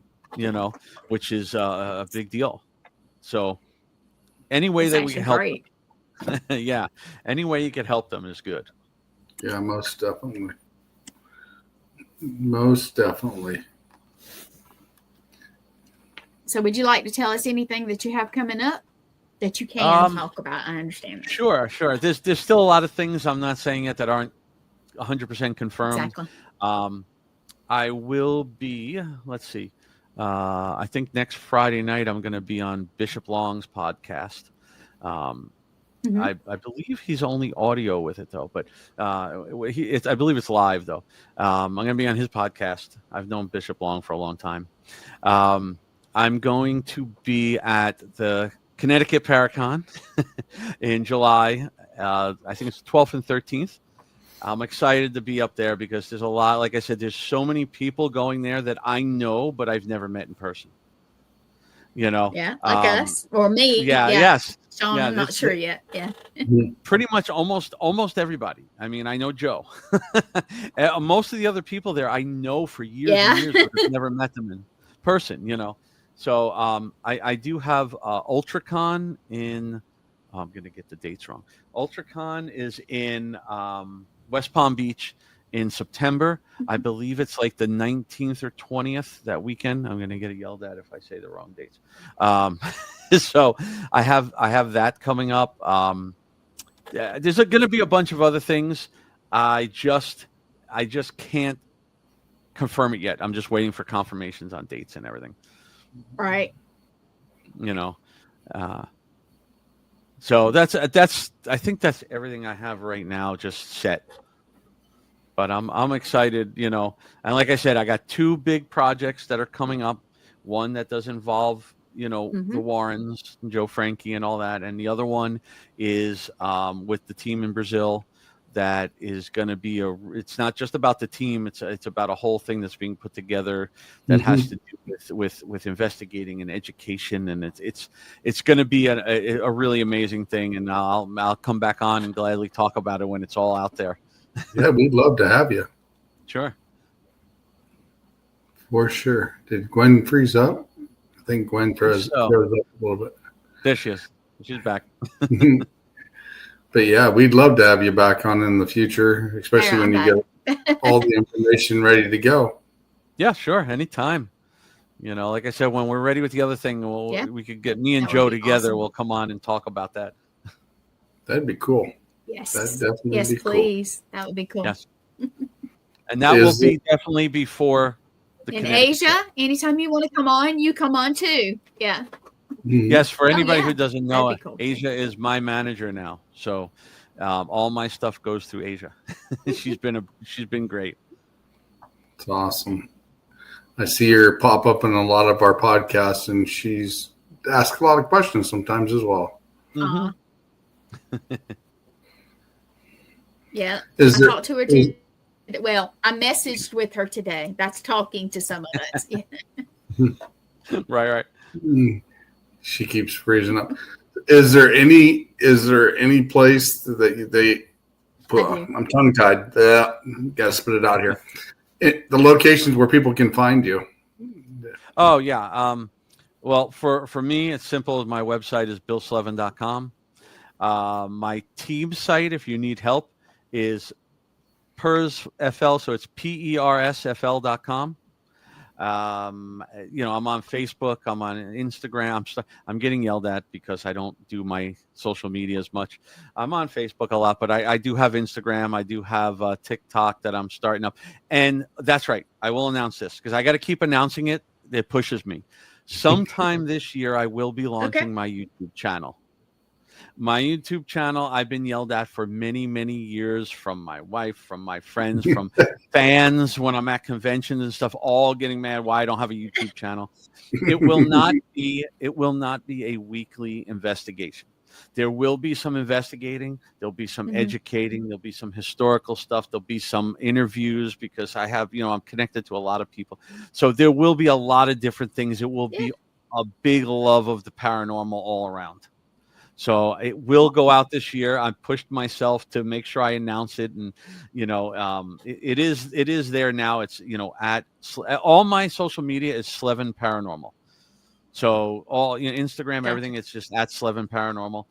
which is a big deal. So any way that we can help them, any way you can help them is good. Yeah, most definitely. Most definitely. So would you like to tell us anything that you have coming up that you can talk about? I understand that. Sure. There's still a lot of things I'm not saying yet that aren't 100% confirmed. Exactly. I will be, let's see, I think next Friday night I'm going to be on Bishop Long's podcast. I believe he's only audio with it though, but I believe it's live though. I'm going to be on his podcast. I've known Bishop Long for a long time. I'm going to be at the Connecticut Paracon in July. I think it's 12th and 13th. I'm excited to be up there because there's a lot, like I said, there's so many people going there that I know, but I've never met in person. Yeah, like us or me. Yes. Sean, I'm not sure yet. Yeah. Pretty much almost everybody. I mean, I know Joe. Most of the other people there I know for years and years, but I've never met them in person, So I do have UltraCon in, I'm going to get the dates wrong. UltraCon is in West Palm Beach in September. I believe it's like the 19th or 20th that weekend. I'm going to get yelled at if I say the wrong dates. So I have that coming up. There's going to be a bunch of other things. I just I just can't confirm it yet. I'm just waiting for confirmations on dates and everything. Right. So that's I think that's everything I have right now, just set. But I'm excited, and like I said, I got 2 big projects that are coming up. One that does involve, the Warrens, and Joe Frankie and all that, and the other one is with the team in Brazil. That is going to be it's not just about the team. It's about a whole thing that's being put together that has to do with investigating and education. And it's going to be a really amazing thing. And I'll come back on and gladly talk about it when it's all out there. Yeah, we'd love to have you. Sure. For sure. Did Gwen freeze up? I think Gwen froze up a little bit. There she is. She's back. But yeah, we'd love to have you back on in the future, especially when you get all the information ready to go. Yeah, sure. Anytime. Like I said, when we're ready with the other thing, we could get me and Joe together. Awesome. We'll come on and talk about that. That'd be cool. Yes. That'd definitely be please. Cool. That would be cool. Yes. And that will be definitely before in Asia. Anytime you want to come on, you come on too. Yeah. Yes, for anybody who doesn't know it, cool. Asia is my manager now, so all my stuff goes through Asia. She's been great. It's awesome. I see her pop up in a lot of our podcasts, and she's asked a lot of questions sometimes as well. Mm-hmm. Yeah, I talked to her too. Well, I messaged with her today. That's talking to some of us. Yeah. Right. She keeps freezing up. Is there any place that they put? I'm tongue tied. Gotta spit it out here. The locations where people can find you. Oh yeah. Well, for me, it's simple. My website is billslevin.com. My team site, if you need help, is PersFL. So it's PERSFL.com. I'm on Facebook. I'm on Instagram. I'm getting yelled at because I don't do my social media as much. I'm on Facebook a lot, but I do have Instagram. I do have TikTok that I'm starting up. And that's right. I will announce this because I got to keep announcing it. It pushes me. Sometime this year, I will be launching my YouTube channel. My YouTube channel, I've been yelled at for many, many years from my wife, from my friends, from fans when I'm at conventions and stuff, all getting mad why I don't have a YouTube channel. It will not be a weekly investigation. There will be some investigating. There'll be some educating. There'll be some historical stuff. There'll be some interviews because I have, I'm connected to a lot of people. So there will be a lot of different things. It will be a big love of the paranormal all around. So it will go out this year. I pushed myself to make sure I announce it, and it is there now. It's at all my social media is Slevin Paranormal. So all Instagram, everything, it's just at Slevin Paranormal.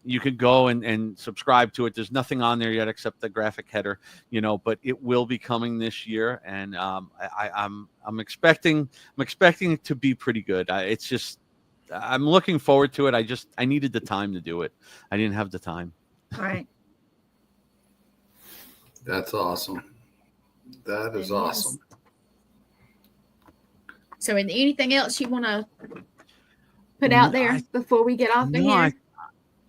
You could go and subscribe to it. There's nothing on there yet except the graphic header, but it will be coming this year, and I'm expecting it to be pretty good. I'm looking forward to it. I needed the time to do it. I didn't have the time. All right. That's awesome. That is awesome. So anything else you want to put out there before we get off of here?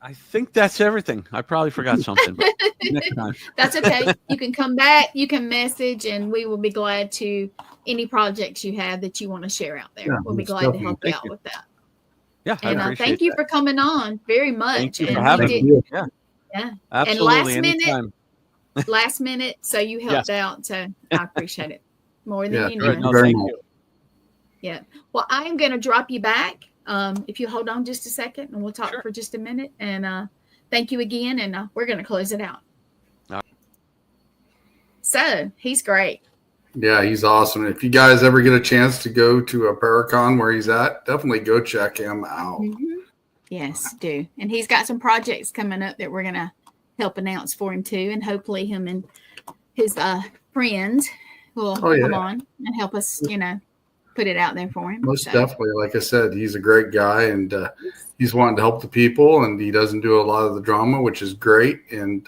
I think that's everything. I probably forgot something. But next time. That's okay. You can come back. You can message, and we will be glad to any projects you have that you want to share out there. We'll be glad to help you out with that. Yeah, and thank you for coming on very much. Thank you for having me. Yeah, absolutely. And last minute, so you helped out. So I appreciate it more than you know. No, thank you. Yeah. Well, I am going to drop you back. If you hold on just a second, and we'll talk for just a minute. And thank you again. And we're going to close it out. All right. So he's great. Yeah, he's awesome. If you guys ever get a chance to go to a Paracon where he's at, definitely go check him out. Mm-hmm. Yes, do. And he's got some projects coming up that we're going to help announce for him too. And hopefully him and his friends will come on and help us, put it out there for him. Most definitely. Like I said, he's a great guy, and he's wanting to help the people, and he doesn't do a lot of the drama, which is great. And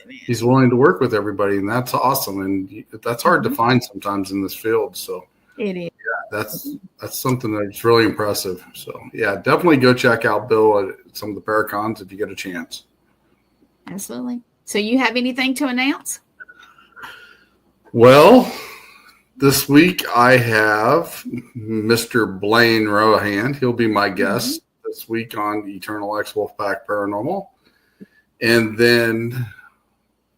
he's willing to work with everybody, and that's awesome. And that's hard to find sometimes in this field. So it is. Yeah, that's something that's really impressive. So yeah, definitely go check out Bill at some of the Paracons if you get a chance. Absolutely. So you have anything to announce? Well, this week I have Mr. Blaine Rohan. He'll be my guest this week on Eternal X Wolfpack Paranormal. And then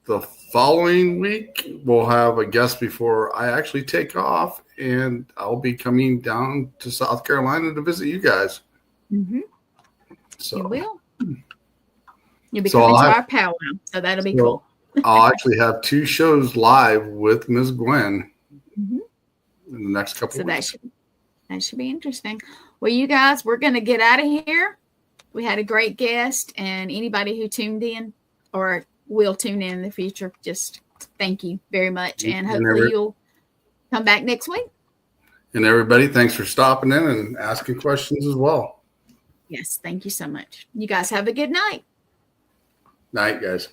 the following week, we'll have a guest before I actually take off, and I'll be coming down to South Carolina to visit you guys. Mm-hmm. So you will. You'll be coming to our powwow, so that'll be cool. I'll actually have 2 shows live with Ms. Gwen in the next couple of weeks. That should be interesting. Well, you guys, we're going to get out of here. We had a great guest, and anybody who tuned in or will tune in the future, just thank you very much. And hopefully you'll come back next week. And everybody, thanks for stopping in and asking questions as well. Yes, thank you so much. You guys have a good night. Night, guys.